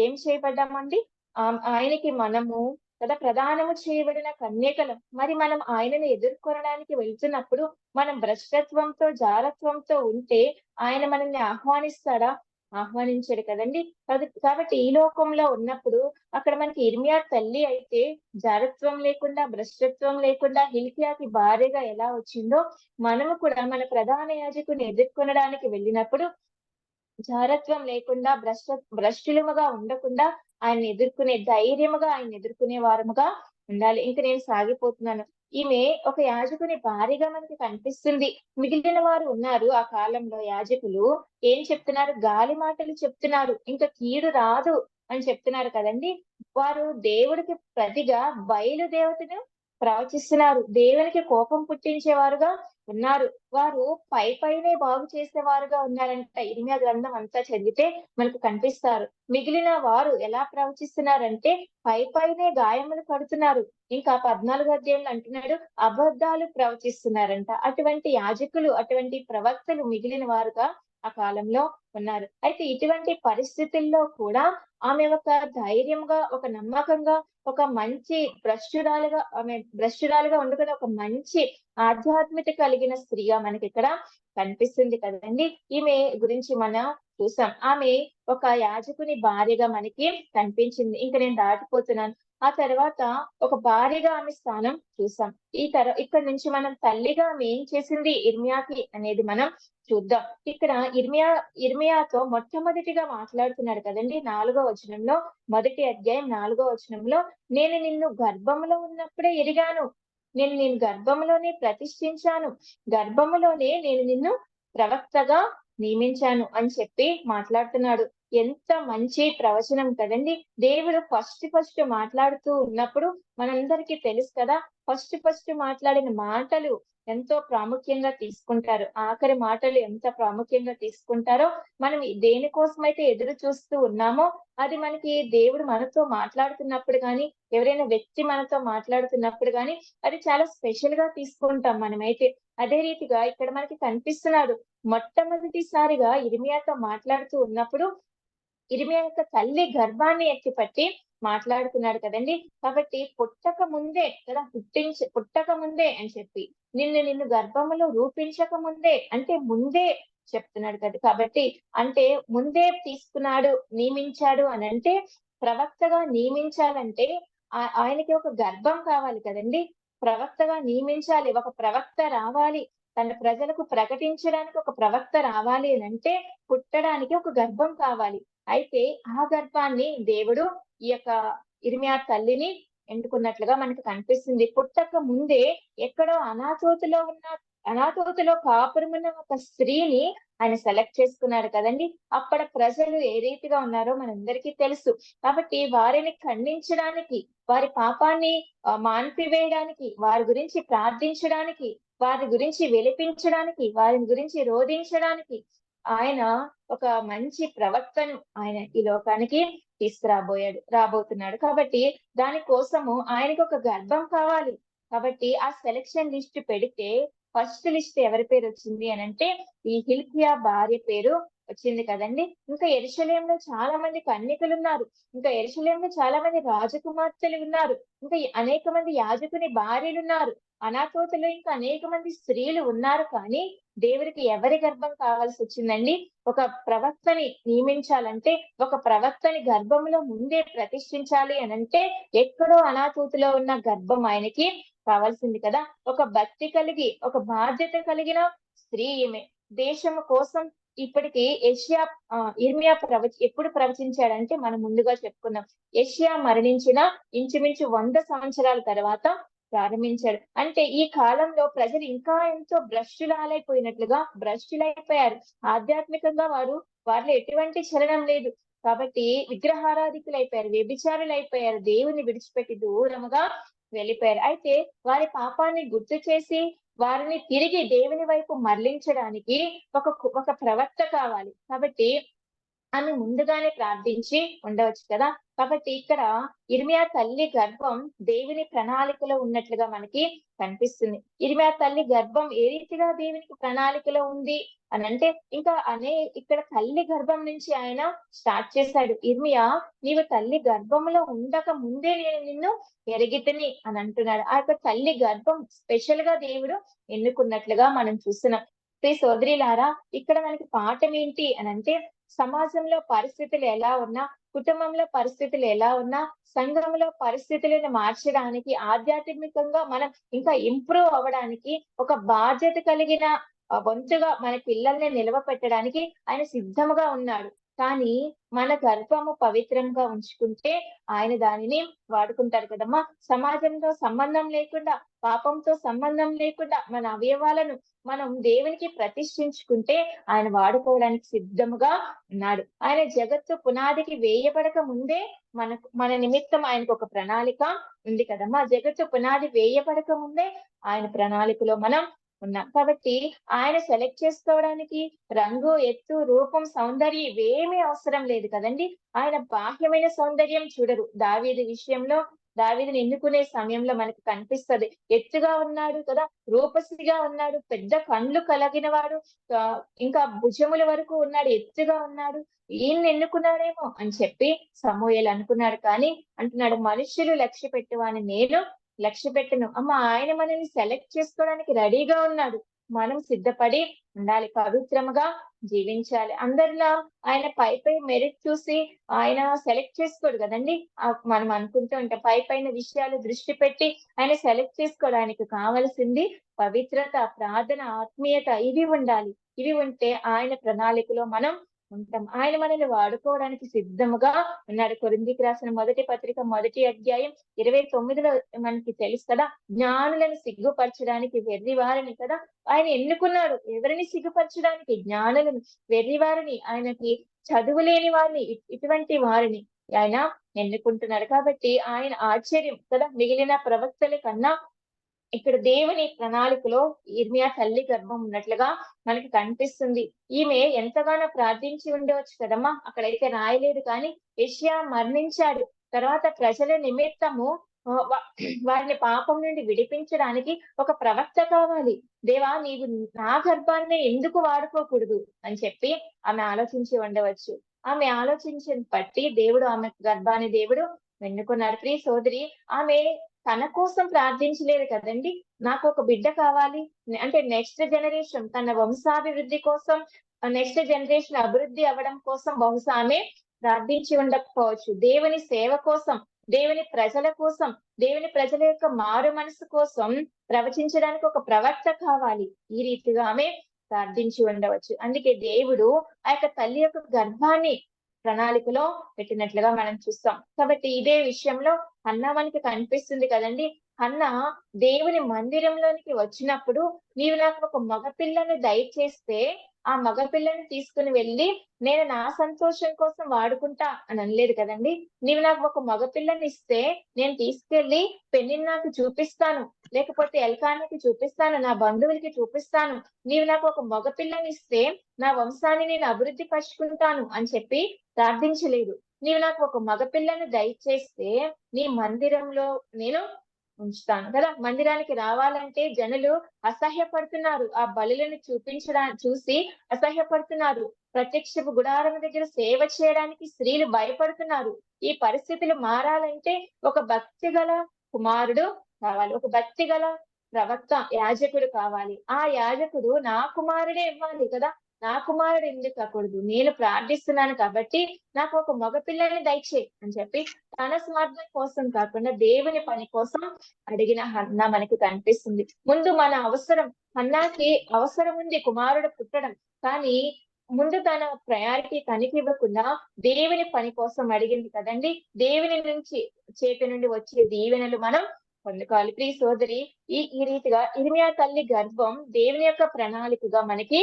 ఏం చేయబడ్డామండి, ఆయనకి మనము కదా, ప్రదానము చేయబడిన కన్యకలం. మరి మనం ఆయనను ఎదుర్కొనడానికి వెళ్తున్నప్పుడు మనం భ్రష్టత్వంతో జారత్వంతో ఉంటే ఆయన మనల్ని ఆహ్వానిస్తాడా? ఆహ్వానించాడు కదండి. కాబట్టి ఈ లోకంలో ఉన్నప్పుడు అక్కడ మనకి ఇర్మియా తల్లి అయితే జారత్వం లేకుండా భ్రష్టత్వం లేకుండా హిల్కియాకి భార్యగా ఎలా వచ్చిందో, మనము కూడా మన ప్రధాన యాజకుని ఎదుర్కొనడానికి వెళ్ళినప్పుడు జారత్వం లేకుండా భ్రష్టులముగా ఉండకుండా ఆయన ఎదుర్కొనే ధైర్యముగా ఆయన ఎదుర్కొనే వారముగా ఉండాలి. ఇంక నేను సాగిపోతున్నాను. ఈమె ఒక యాజకుని భార్యగా మనకి కనిపిస్తుంది. మిగిలిన వారు ఉన్నారు ఆ కాలంలో యాజకులు. ఏం చెప్తున్నారు? గాలి మాటలు చెప్తున్నారు. ఇంకా కీడు రాదు అని చెప్తున్నారు కదండి. వారు దేవుడికి ప్రతిగా బయలుదేవతను ప్రవచిస్తున్నారు. దేవునికి కోపం పుట్టించేవారుగా ఉన్నారు. వారు పైనే బాగు చేసేవారుగా ఉన్నారంట. ఇర్మియా గ్రంథం అంతా చదివితే మనకు కనిపిస్తారు. మిగిలిన వారు ఎలా ప్రవచిస్తున్నారంటే పైనే గాయములు పడుతున్నారు. ఇంకా 14 అధ్యాయంలో అంటున్నాడు, అబద్ధాలు ప్రవచిస్తున్నారంట. అటువంటి యాజకులు, అటువంటి ప్రవక్తలు మిగిలిన వారుగా ఆ కాలంలో ఉన్నారు. అయితే ఇటువంటి పరిస్థితుల్లో కూడా ఆమె ఒక ధైర్యంగా, ఒక నమ్మకంగా, ఒక మంచి భ్రష్టురాలుగా ఉండకుండా ఒక మంచి ఆధ్యాత్మికత కలిగిన స్త్రీగా మనకి ఇక్కడ కనిపిస్తుంది కదండి. ఈమె గురించి మనం చూసాం. ఆమె ఒక యాజకుని భార్యగా మనకి కనిపించింది. ఇంకా నేను దాటిపోతున్నాను. ఆ తర్వాత ఒక భార్యగా ఆమె స్థానం చూసాం. ఇక్కడ నుంచి మనం తల్లిగా ఆమె ఏం చేసింది ఇర్మియాకి అనేది మనం చూద్దాం. ఇక్కడ ఇర్మియాతో మొట్టమొదటిగా మాట్లాడుతున్నాడు కదండి 4వ వచనంలో, మొదటి అధ్యాయం 4వ వచనంలో, నేను నిన్ను గర్భంలో ఉన్నప్పుడే ఎరిగాను, నేను గర్భంలోనే ప్రతిష్ఠించాను, గర్భములోనే నేను నిన్ను ప్రవక్తగా నియమించాను అని చెప్పి మాట్లాడుతున్నాడు. ఎంత మంచి ప్రవచనం కదండి. దేవుడు ఫస్ట్ మాట్లాడుతూ ఉన్నప్పుడు మనందరికీ తెలుసు కదా, ఫస్ట్ మాట్లాడిన మాటలు ఎంతో ప్రాముఖ్యంగా తీసుకుంటారు. ఆఖరి మాటలు ఎంత ప్రాముఖ్యంగా తీసుకుంటారో, మనం దేనికోసమైతే ఎదురు చూస్తూ ఉన్నామో అది మనకి దేవుడు మనతో మాట్లాడుతున్నప్పుడు కానీ, ఎవరైనా వ్యక్తి మనతో మాట్లాడుతున్నప్పుడు కానీ అది చాలా స్పెషల్ గా తీసుకుంటాం మనమైతే. అదే రీతిగా ఇక్కడ మనకి కనిపిస్తున్నాడు. మొట్టమొదటిసారిగా ఇర్మియాతో మాట్లాడుతూ ఉన్నప్పుడు ఇర్మియా యొక్క తల్లి గర్భాన్ని ఎత్తిపట్టి మాట్లాడుతున్నాడు కదండి. కాబట్టి పుట్టక ముందే కదా, పుట్టక ముందే అని చెప్పి, నిన్ను గర్భములో రూపించక ముందే అంటే ముందే చెప్తున్నాడు కదా. కాబట్టి అంటే ముందే తీసుకున్నాడు, నియమించాడు అని అంటే, ప్రవక్తగా నియమించాలంటే ఆయనకి ఒక గర్భం కావాలి కదండి. ప్రవక్తగా నియమించాలి, ఒక ప్రవక్త రావాలి, తన ప్రజలకు ప్రకటించడానికి ఒక ప్రవక్త రావాలి అని అంటే పుట్టడానికి ఒక గర్భం కావాలి. అయితే ఆ గర్భాన్ని దేవుడు ఈ యొక్క ఇర్మియా తల్లిని ఎన్నుకున్నట్లుగా మనకు కనిపిస్తుంది. పుట్టక ముందే ఎక్కడో అనాథోతులో కాపురమున్న ఒక స్త్రీని ఆయన సెలెక్ట్ చేసుకున్నాడు కదండి. అక్కడ ప్రజలు ఏ రీతిగా ఉన్నారో మనందరికీ తెలుసు. కాబట్టి వారిని ఖండించడానికి, వారి పాపాన్ని మాన్పివేయడానికి, వారి గురించి ప్రార్థించడానికి, వారి గురించి విలిపించడానికి, వారి గురించి రోధించడానికి ఆయన ఒక మంచి ప్రవక్తను ఆయన ఈ లోకానికి రాబోతున్నాడు. కాబట్టి దానికోసము ఆయనకు ఒక గర్భం కావాలి. కాబట్టి ఆ సెలక్షన్ లిస్ట్ పెడితే ఫస్ట్ లిస్ట్ ఎవరి పేరు వచ్చింది అని అంటే ఈ హిల్కియా భార్య పేరు వచ్చింది కదండి. ఇంకా యెరూషలేములో చాలా మంది కన్యకలు ఉన్నారు. ఇంకా యెరూషలేములో చాలా మంది రాజకుమార్తెలు ఉన్నారు. ఇంకా అనేక మంది యాజకుని భార్యలు ఉన్నారు. అనాథోతులు ఇంకా అనేక మంది స్త్రీలు ఉన్నారు. కానీ దేవుడికి ఎవరి గర్భం కావాల్సి వచ్చిందండి? ఒక ప్రవక్తని నియమించాలంటే, ఒక ప్రవక్తని గర్భంలో ముందే ప్రతిష్ఠించాలి అనంటే ఎక్కడో అనాథోతులో ఉన్న గర్భం ఆయనకి కావాల్సింది కదా. ఒక భక్తి కలిగి, ఒక బాధ్యత కలిగిన స్త్రీ ఈమె. దేశము కోసం ఇప్పటికి ఇర్మియా ఎప్పుడు ప్రవచించాడంటే మనం ముందుగా చెప్పుకున్నాం. యెషయా మరణించిన ఇంచుమించు 100 సంవత్సరాల తర్వాత ప్రారంభించాడు. అంటే ఈ కాలంలో ప్రజలు ఇంకా ఎంతో భ్రష్టులైపోయారు. ఆధ్యాత్మికంగా వారిలో ఎటువంటి చలనం లేదు. కాబట్టి విగ్రహారాధికులైపోయారు, వ్యభిచారులైపోయారు, దేవుని విడిచిపెట్టి దూరముగా వెళ్ళిపోయారు. అయితే వారి పాపాన్ని గుర్తు చేసి వారిని తిరిగి దేవుని వైపు మరలించడానికి ఒక ప్రవక్త కావాలి. కాబట్టి ఆమె ముందుగానే ప్రార్థించి ఉండవచ్చు కదా. కాబట్టి ఇక్కడ ఇర్మియా తల్లి గర్భం దేవుని ప్రణాళికలో ఉన్నట్లుగా మనకి కనిపిస్తుంది. ఇర్మియా తల్లి గర్భం ఏ రీతిగా దేవునికి ప్రణాళికలో ఉంది అని అంటే, ఇంకా ఇక్కడ తల్లి గర్భం నుంచి ఆయన స్టార్ట్ చేశాడు. ఇర్మియా, నీవు తల్లి గర్భంలో ఉండక ముందే నేను నిన్ను ఎరిగితిని అని అంటున్నాడు. ఆ యొక్క తల్లి గర్భం స్పెషల్ గా దేవుడు ఎన్నుకున్నట్లుగా మనం చూస్తున్నాం. సోదరిలారా, ఇక్కడ మనకి పాఠం ఏంటి అని అంటే, సమాజంలో పరిస్థితులు ఎలా ఉన్నా, కుటుంబంలో పరిస్థితులు ఎలా ఉన్నా, సంఘంలో పరిస్థితులను మార్చడానికి, ఆధ్యాత్మికంగా మనం ఇంకా ఇంప్రూవ్ అవ్వడానికి ఒక బాధ్యత కలిగిన వంతుగా మన పిల్లల్ని నిలవపెట్టడానికి ఆయన సిద్ధముగా ఉన్నాడు. కానీ మన గర్భము పవిత్రంగా ఉంచుకుంటే ఆయన దానిని వాడుకుంటారు కదమ్మా. సమాజంతో సంబంధం లేకుండా, పాపంతో సంబంధం లేకుండా మన అవయవాలను మనం దేవునికి ప్రతిష్ఠించుకుంటే ఆయన వాడుకోవడానికి సిద్ధముగా ఉన్నాడు. ఆయన జగత్తు పునాదికి వేయబడక ముందే మన నిమిత్తం ఆయనకు ఒక ప్రణాళిక ఉంది కదమ్మా. జగత్తు పునాది వేయబడక ముందే ఆయన ప్రణాళికలో మనం ఉన్నాం. కాబట్టి ఆయన సెలెక్ట్ చేసుకోవడానికి రంగు, ఎత్తు, రూపం, సౌందర్యం ఇవేమీ అవసరం లేదు కదండి. ఆయన బాహ్యమైన సౌందర్యం చూడరు. దావీదు విషయంలో, దావీదుని ఎన్నుకునే సమయంలో మనకు కనిపిస్తది. ఎత్తుగా ఉన్నాడు కదా, రూపసిగా ఉన్నాడు, పెద్ద కండ్లు కలిగిన వాడు, ఇంకా భుజముల వరకు ఉన్నాడు, ఎత్తుగా ఉన్నాడు, ఈయన్ని ఎన్నుకున్నాడేమో అని చెప్పి సమూయేలు అనుకున్నాడు. కానీ అంటున్నాడు, మనుషులు లక్ష్య పెట్టువాని నేను లక్ష్య పెట్టను. అమ్మ, ఆయన మనల్ని సెలెక్ట్ చేసుకోవడానికి రెడీగా ఉన్నాడు. మనం సిద్ధపడి ఉండాలి, పవిత్రముగా జీవించాలి. అందరిలా ఆయన పై మెరిట్ చూసి ఆయన సెలెక్ట్ చేసుకోడు కదండి. మనం అనుకుంటూ ఉంటాం, పైన విషయాలు దృష్టి పెట్టి ఆయన సెలెక్ట్ చేసుకోవడానికి కావలసింది పవిత్రత, ప్రార్థన, ఆత్మీయత, ఇవి ఉండాలి. ఇవి ఉంటే ఆయన ప్రణాళికలో మనం ఉంటాం. ఆయన మనల్ని వాడుకోవడానికి సిద్ధముగా ఉన్నాడు. కొరింథీకి రాసిన మొదటి పత్రిక 1వ అధ్యాయం 29లో మనకి తెలుసు కదా, జ్ఞానులను సిగ్గుపరచడానికి వెర్రివారిని కదా ఆయన ఎన్నుకున్నాడు. ఎవరిని సిగ్గుపరచడానికి? జ్ఞానులను, వెర్రివారిని, ఆయనకి చదువు లేని వారిని, ఇటువంటి వారిని ఆయన ఎన్నుకుంటున్నాడు. కాబట్టి ఆయన ఆశ్చర్యం కదా, మిగిలిన ప్రవక్తల కన్నా ఇక్కడ దేవుని ప్రణాళికలో ఇర్మియా తల్లి గర్భం ఉన్నట్లుగా మనకి కనిపిస్తుంది. ఈమె ఎంతగానో ప్రార్థించి ఉండవచ్చు కదమ్మా. అక్కడైతే రాయలేదు, కానీ యెషయా మరణించాడు. తర్వాత ప్రజల నిమిత్తము వారిని పాపం నుండి విడిపించడానికి ఒక ప్రవక్త కావాలి. దేవా, నీవు నా గర్భాన్ని ఎందుకు వాడుకోకూడదు అని చెప్పి ఆమె ఆలోచించి ఉండవచ్చు. ఆమె ఆలోచించిన బట్టి దేవుడు ఆమె గర్భాన్ని దేవుడు ఎన్నుకున్నాడు. ప్రియ సోదరి, ఆమె తన కోసం ప్రార్థించలేదు కదండి. నాకు ఒక బిడ్డ కావాలి అంటే నెక్స్ట్ జనరేషన్, తన వంశాభివృద్ధి కోసం, నెక్స్ట్ జనరేషన్ అభివృద్ధి అవ్వడం కోసం బహుశా ఆమె ప్రార్థించి ఉండకపోవచ్చు. దేవుని సేవ కోసం, దేవుని ప్రజల కోసం, దేవుని ప్రజల యొక్క మారు మనసు కోసం ప్రవచించడానికి ఒక ప్రవక్త కావాలి. ఈ రీతిగా ఆమె ప్రార్థించి ఉండవచ్చు. అందుకే దేవుడు ఆ యొక్క తల్లి యొక్క గర్భాన్ని ప్రణాళికలో పెట్టినట్లుగా మనం చూస్తాం. కాబట్టి ఇదే విషయంలో హన్నా మనకి కనిపిస్తుంది కదండి. హన్నా దేవుని మందిరంలోనికి వచ్చినప్పుడు, నీవు నాకు ఒక మగపిల్లని దయచేస్తే ఆ మగపిల్లని తీసుకుని వెళ్ళి నేను నా సంతోషం కోసం వాడుకుంటా అని అనలేదు కదండి. నీవు నాకు ఒక మగపిల్లని ఇస్తే నేను తీసుకెళ్లి పెనిన్నాకి చూపిస్తాను, లేకపోతే ఎల్కానికి చూపిస్తాను, నా బంధువులకి చూపిస్తాను. నీవు నాకు ఒక మగపిల్లని ఇస్తే నా వంశాన్ని నేను అభివృద్ధి పరుచుకుంటాను అని చెప్పి ప్రార్థించలేదు. నీవు నాకు ఒక మగపిల్లని దయచేస్తే నీ మందిరంలో నేను ఉంచుతాను కదా. మందిరానికి రావాలంటే జనులు అసహ్యపడుతున్నారు. ఆ బలులను చూసి అసహ్యపడుతున్నారు. ప్రత్యక్షపు గుడారం దగ్గర సేవ చేయడానికి స్త్రీలు భయపడుతున్నారు. ఈ పరిస్థితులు మారాలంటే ఒక భక్తి గల కుమారుడు కావాలి, ఒక భక్తి గల ప్రవక్త, యాజకుడు కావాలి. ఆ యాజకుడు నా కుమారుడే ఇవ్వాలి కదా. నా కుమారుడు ఎందుకు కాకూడదు? నేను ప్రార్థిస్తున్నాను కాబట్టి నాకు ఒక మగపిల్లని దయచేయి అని చెప్పి తన స్వార్థం కోసం కాకుండా దేవుని పని కోసం అడిగిన హన్నా మనకి కనిపిస్తుంది. ముందు మన అవసరం, హన్నాకి అవసరం ఉంది కుమారుడు పుట్టడం, కానీ ముందు తన ప్రయారిటీ కనిపివ్వకుండా దేవుని పని కోసం అడిగింది కదండి. దేవుని నుంచి, చేతి నుండి వచ్చే దీవెనలు మనం పొందుకోవాలి. ప్రియ సోదరి, ఈ రీతిగా ఇర్మియా తల్లి గర్భం దేవుని యొక్క ప్రణాళికగా మనకి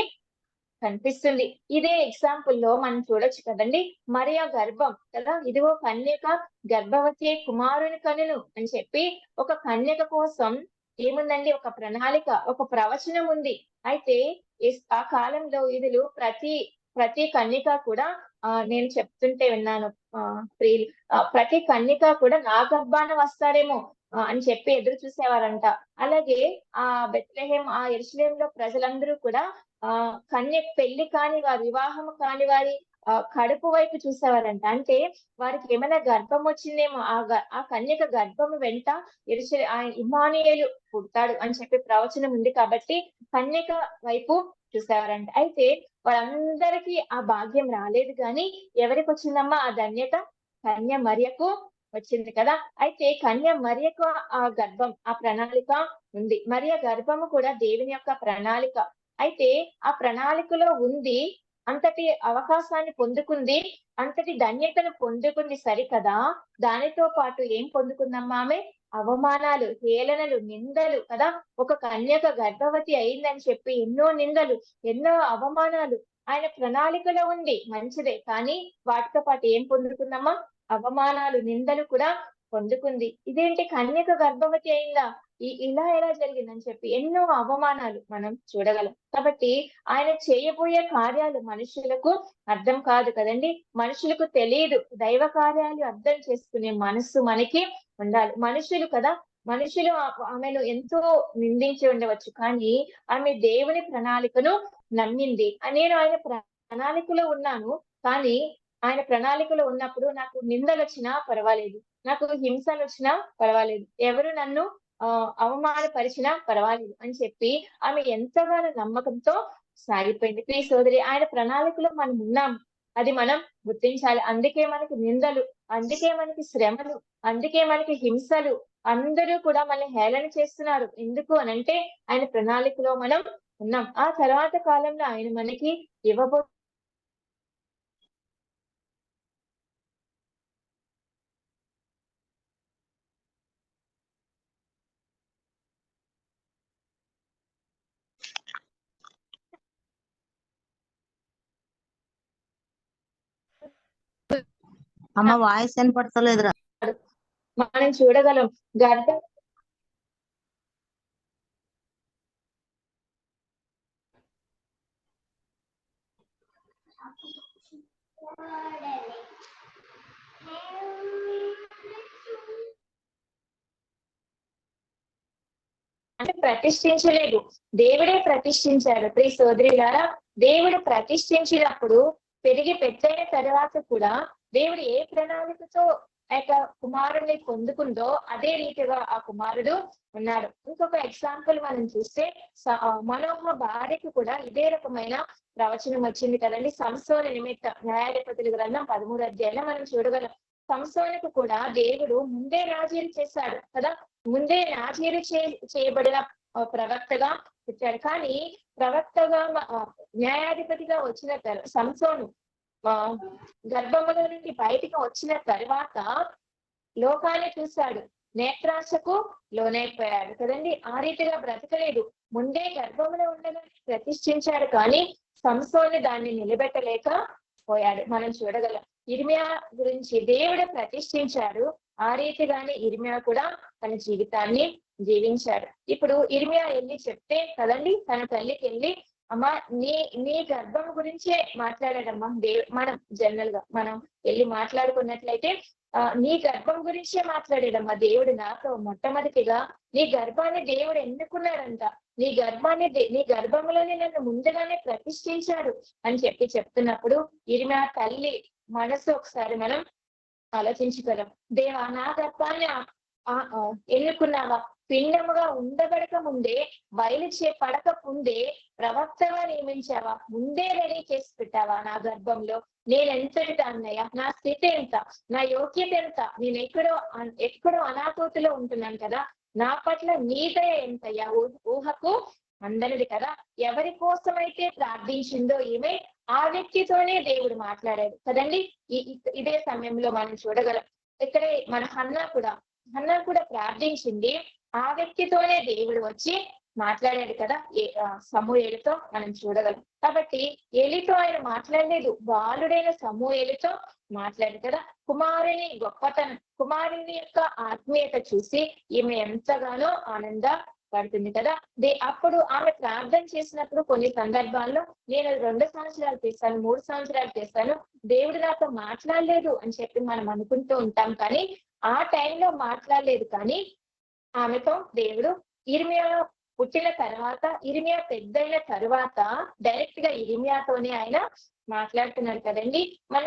కనిపిస్తుంది. ఇదే ఎగ్జాంపుల్ లో మనం చూడొచ్చు కదండి. మరియా గర్భం కదా, ఇదిగో కన్యక గర్భవతి కుమారుని కనును అని చెప్పి ఒక కన్యక కోసం ఏముందండి? ఒక ప్రణాళిక, ఒక ప్రవచనం ఉంది. అయితే ఆ కాలంలో ఇదులు ప్రతి కన్యక కూడా నేను చెప్తుంటే విన్నాను ప్రియులు, ప్రతి కన్యక కూడా నా గర్భాన వస్తాడేమో అని చెప్పి ఎదురు చూసేవారంట. అలాగే ఆ బెత్లెహేం, ఆ యెరూషలేములో ప్రజలందరూ కూడా పెళ్లి కాని వారి, వివాహం కాని వారి కడుపు వైపు చూసేవారంట. అంటే వారికి ఏమైనా గర్భం వచ్చిందేమో, ఆ కన్యక గర్భము వెంట ఇమ్మానుయేలు పుడతాడు అని చెప్పి ప్రవచనం ఉంది కాబట్టి కన్యక వైపు చూసేవారంట. అయితే వాళ్ళందరికీ ఆ భాగ్యం రాలేదు కానీ ఎవరికి వచ్చిందమ్మా ఆ ధన్యత? కన్య మరియకు వచ్చింది కదా. అయితే కన్య మరియకు ఆ గర్భం, ఆ ప్రణాళిక ఉంది. మరియ గర్భము కూడా దేవుని యొక్క ప్రణాళిక. అయితే ఆ ప్రణాళికలో ఉంది, అంతటి అవకాశాన్ని పొందుకుంది, అంతటి ధన్యతను పొందుకుంది సరికదా. దానితో పాటు ఏం పొందుకుందమ్మా ఆమె? అవమానాలు, హేళనలు, నిందలు కదా. ఒక కన్యక గర్భవతి అయిందని చెప్పి ఎన్నో నిందలు, ఎన్నో అవమానాలు ఆయన ప్రణాళికలో ఉంది, మంచిదే. కానీ వాటితో పాటు ఏం పొందుకుందమ్మా? అవమానాలు, నిందలు కూడా పొందుకుంది. ఇదేంటి కన్యక గర్భవతి అయిందా, ఇలా ఎలా జరిగిందని చెప్పి ఎన్నో అవమానాలు మనం చూడగలం. కాబట్టి ఆయన చేయబోయే కార్యాలు మనుషులకు అర్థం కాదు కదండి, మనుషులకు తెలియదు. దైవ కార్యాలు అర్థం చేసుకునే మనస్సు మనకి ఉండాలి. మనుషులు కదా, మనుషులు ఆమెను ఎంతో నిందించి ఉండవచ్చు, కానీ ఆమె దేవుని ప్రణాళికను నమ్మింది. నేను ఆయన ప్రణాళికలో ఉన్నాను, కానీ ఆయన ప్రణాళికలో ఉన్నప్పుడు నాకు నిందలు వచ్చినా పర్వాలేదు, నాకు హింసలు వచ్చినా పర్వాలేదు, ఎవరు నన్ను అవమానపరిచినా పర్వాలేదు అని చెప్పి ఆమె ఎంతగానో నమ్మకంతో సాగిపోయింది. ప్రియ సోదరి, ఆయన ప్రణాళికలో మనం ఉన్నాం, అది మనం గుర్తించాలి. అందుకే మనకి నిందలు, అందుకే మనకి శ్రమలు, అందుకే మనకి హింసలు. అందరూ కూడా మనల్ని హేళన చేస్తున్నారు. ఎందుకు అనంటే ఆయన ప్రణాళికలో మనం ఉన్నాం. ఆ తర్వాత కాలంలో ఆయన మనకి ఇవ్వబో అమ్మ వాయిస్ వినపడతలేదురా. మనం చూడగలం. గర్భం అంటే ప్రతిష్ఠించలేదు, దేవుడే ప్రతిష్ఠించాడు. ప్రియ సోదరులారా, దేవుడు ప్రతిష్ఠించినప్పుడు పెరిగి పెద్దయిన తర్వాత కూడా దేవుడు ఏ ప్రణాళికతో ఆ యొక్క కుమారుడిని పొందుకుందో అదే రీతిగా ఆ కుమారుడు ఉన్నాడు. ఇంకొక ఎగ్జాంపుల్ మనం చూస్తే మనోహ భార్యకి కూడా ఇదే రకమైన ప్రవచనం వచ్చింది కదండి. సంసోను నిమిత్తం న్యాయాధిపతుల గ్రంథం 13వ అధ్యాయంలో మనం చూడగలం. సంసోనుకు కూడా దేవుడు ముందే నాజీరు చేశాడు కదా, ముందే నాజీరు చేయబడిన ప్రవక్తగా పెట్టాడు. కానీ ప్రవక్తగా న్యాయాధిపతిగా వచ్చిన సంసోను గర్భముల నుండి బయటికి వచ్చిన తర్వాత లోకాన్ని చూశాడు, నేత్రాశకు లోనైపోయాడు కదండి. ఆ రీతిగా బ్రతకలేదు. ముందే గర్భంలో ఉండగా ప్రతిష్ఠించాడు, కానీ సంసోను దాన్ని నిలబెట్టలేక పోయాడు. మనం చూడగలం. ఇర్మియా గురించి దేవుడు ప్రతిష్ఠించాడు, ఆ రీతిగానే ఇర్మియా కూడా తన జీవితాన్ని జీవించాడు. ఇప్పుడు ఇర్మియా వెళ్ళి చెప్తే కదండి, తన తల్లికి వెళ్ళి అమ్మా నీ గర్భం గురించే మాట్లాడాడమ్మా. మనం జనరల్ గా మనం వెళ్ళి మాట్లాడుకున్నట్లయితే నీ గర్భం గురించే మాట్లాడాడమ్మా దేవుడు నాతో. మొట్టమొదటిగా నీ గర్భాన్ని దేవుడు ఎన్నుకున్నాడంట, నీ గర్భంలోనే నన్ను ముందుగానే ప్రతిష్ఠించాడు అని చెప్తున్నప్పుడు ఇర్మియా తల్లి మనసు ఒకసారి మనం ఆలోచించగలం. దేవా, నా గర్భాన్ని ఎన్నుకున్నావా? పిండముగా ఉండబడక ముందే, పడక ముందే ప్రవక్తగా నియమించావా? ముందే రెడీ చేసి పెట్టావా నా గర్భంలో? నేనెంతటి దాన్నయ్యా? నా స్థితి ఎంత? నా యోగ్యత ఎంత? నేను ఎక్కడో అనాథోతిలో ఉంటున్నాను కదా, నా పట్ల నీ దయ ఎంతయ్యా? ఊహకు అందరిది కదా. ఎవరి కోసమైతే ప్రార్థించిందో ఈమె, ఆ వ్యక్తితోనే దేవుడు మాట్లాడాడు కదండి. ఇదే సమయంలో మనం చూడగలం. ఇక్కడే మన హన్నా కూడా ప్రార్థించింది, ఆ వ్యక్తితోనే దేవుడు వచ్చి మాట్లాడాడు కదా, సమూయేలుతో మనం చూడగలం. కాబట్టి ఏలితో ఆయన మాట్లాడలేదు, బాలుడైన సమూయేలుతో మాట్లాడు కదా. కుమారుని గొప్పతనం, కుమారుని యొక్క ఆత్మీయత చూసి ఈమె ఎంతగానో ఆనంద పడుతుంది కదా. అప్పుడు ఆమె ప్రార్థన చేసినప్పుడు కొన్ని సందర్భాల్లో నేను 2 సంవత్సరాలు చేశాను, 3 సంవత్సరాలు చేశాను, దేవుడు నాతో మాట్లాడలేదు అని చెప్పి మనం అనుకుంటూ ఉంటాం. కానీ ఆ టైంలో మాట్లాడలేదు. కానీ ఆమెతో దేవుడు ఇర్మియా పుట్టిన తర్వాత, ఇర్మియా పెద్దయిన తర్వాత డైరెక్ట్ గా ఇర్మియాతోనే ఆయన మాట్లాడుతున్నాడు కదండి. మన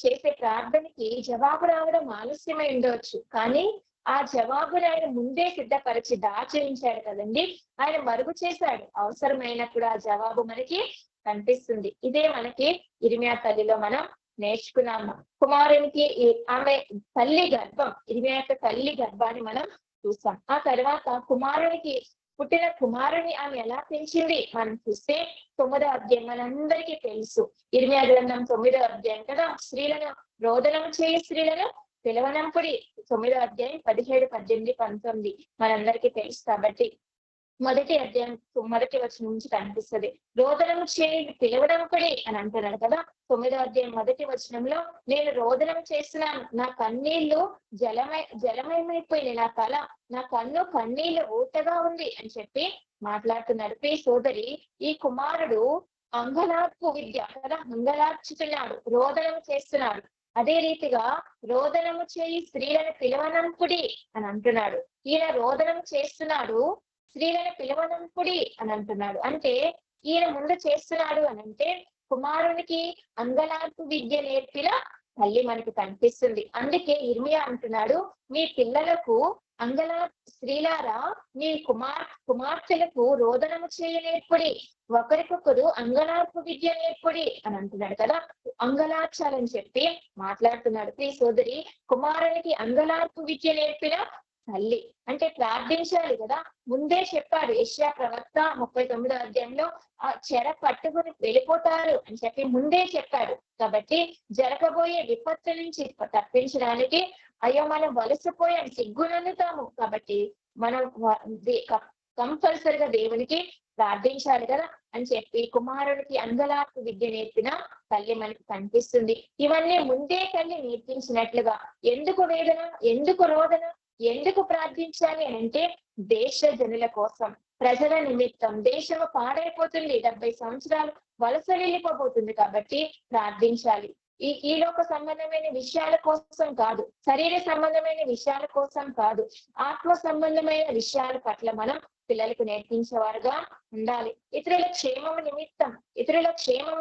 చేసే ప్రార్థనకి జవాబు రావడం ఆలస్యమై ఉండవచ్చు, కానీ ఆ జవాబుని ఆయన ముందే సిద్ధపరిచి దాచి ఉంచాడు కదండి. ఆయన మరుగు చేశాడు, అవసరమైనప్పుడు ఆ జవాబు మనకి కనిపిస్తుంది. ఇదే మనకి ఇర్మియా తల్లిలో మనం నేర్చుకున్నాము. కుమారునికి ఆమె తల్లి గర్భం, ఇర్మియా యొక్క తల్లి గర్భాన్ని మనం చూసాం. ఆ తర్వాత పుట్టిన కుమారుని ఆమె ఎలా పెంచింది మనం చూస్తే 9వ అధ్యాయం మనందరికీ తెలుసు. ఇర్మియా గ్రంథం 9వ అధ్యాయం కదా. రోదనం చేయి స్త్రీలను పిలవనంపుడి, 9వ అధ్యాయం 17, 18, 19 మనందరికీ తెలుసు. కాబట్టి మొదటి అధ్యాయం మొదటి వచనం నుంచి కనిపిస్తుంది. రోదనం చేయి పిలవడంపుడి అని అంటున్నాడు కదా. 9వ అధ్యాయం మొదటి వచనంలో నేను రోదనం చేస్తున్నాను, నా కన్నీళ్లు జలమయమైపోయినాయి, నా కన్ను కన్నీళ్లు ఊటగా ఉంది అని చెప్పి మాట్లాడుతున్నాడు. ప్రియ సోదరి, ఈ కుమారుడు అంగలార్పు విద్య కదా, అంగలార్చుతున్నాడు, రోదనం చేస్తున్నాడు. అదే రీతిగా రోదనము చేయి స్త్రీలను పిలవనంపుడి అని అంటున్నాడు. ఈయన రోదనం చేస్తున్నాడు, స్త్రీలను పిలవనంపుడి అని అంటున్నాడు. అంటే ఈయన ముందు చేస్తున్నాడు అని అంటే కుమారునికి అంగలార్పు విద్య నేర్పిన తల్లి మనకు కనిపిస్తుంది. అందుకే ఇర్మియా అంటున్నాడు, మీ పిల్లలకు స్త్రీలారా మీ కుమార్తెలకు రోదనము చేయ నేర్పుడి, ఒకరికొకరు అంగలార్పు విద్య నేర్పుడి అని అంటున్నాడు కదా. అంగలార్చాలని చెప్పి మాట్లాడుతున్నాడు. ప్రియ సోదరి, కుమారునికి అంగలార్పు విద్య నేర్పిన తల్లి అంటే ప్రార్థించాలి కదా. ముందే చెప్పాడు యెషయా ప్రవక్త 39వ అధ్యాయంలో ఆ చెర పట్టుకుని వెళ్ళిపోతారు అని చెప్పి ముందే చెప్పాడు. కాబట్టి జరగబోయే విపత్తు నుంచి తప్పించడానికి అయ్యో మనం వలసపోయాం, సిగ్గునందుతాము, కాబట్టి మనం కంపల్సరిగా దేవునికి ప్రార్థించాలి కదా అని చెప్పి కుమారుడికి అంగలార్పు విద్య నేర్పిన తల్లి మనకు కనిపిస్తుంది. ఇవన్నీ ముందే తల్లి నేర్పించినట్లుగా ఎందుకు వేదన, ఎందుకు రోదన, ఎందుకు ప్రార్థించాలి అని అంటే దేశ జనుల కోసం, ప్రజల నిమిత్తం. దేశము పాడైపోతుంది, 70 సంవత్సరాలు వలస వెళ్ళిపోబోతుంది, కాబట్టి ప్రార్థించాలి. ఈ లోక సంబంధమైన విషయాల కోసం కాదు, శరీర సంబంధమైన విషయాల కోసం కాదు, ఆత్మ సంబంధమైన విషయాల పట్ల మనం పిల్లలకు నేర్పించేవారుగా ఉండాలి. ఇతరుల క్షేమం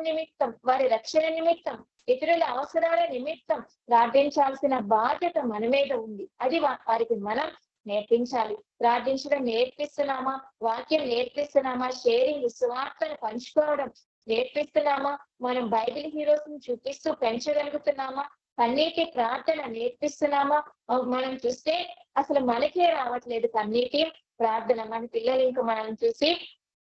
నిమిత్తం, వారి రక్షణ నిమిత్తం, ఇతరుల అవసరాల నిమిత్తం ప్రార్థించాల్సిన బాధ్యత మన మీద ఉంది. అది వారికి మనం నేర్పించాలి. ప్రార్థించడం నేర్పిస్తున్నామా, వాక్యం నేర్పిస్తున్నామా, షేరింగ్ సువార్తను పంచుకోవడం నేర్పిస్తున్నామా, మనం బైబిల్ హీరోస్ ని చూపిస్తూ పెంచగలుగుతున్నామా, కన్నీటి ప్రార్థన నేర్పిస్తున్నామా. మనం చూస్తే అసలు మనకే రావట్లేదు కన్నీటి ప్రార్థన, మన పిల్లలు ఇంకా మనం చూసి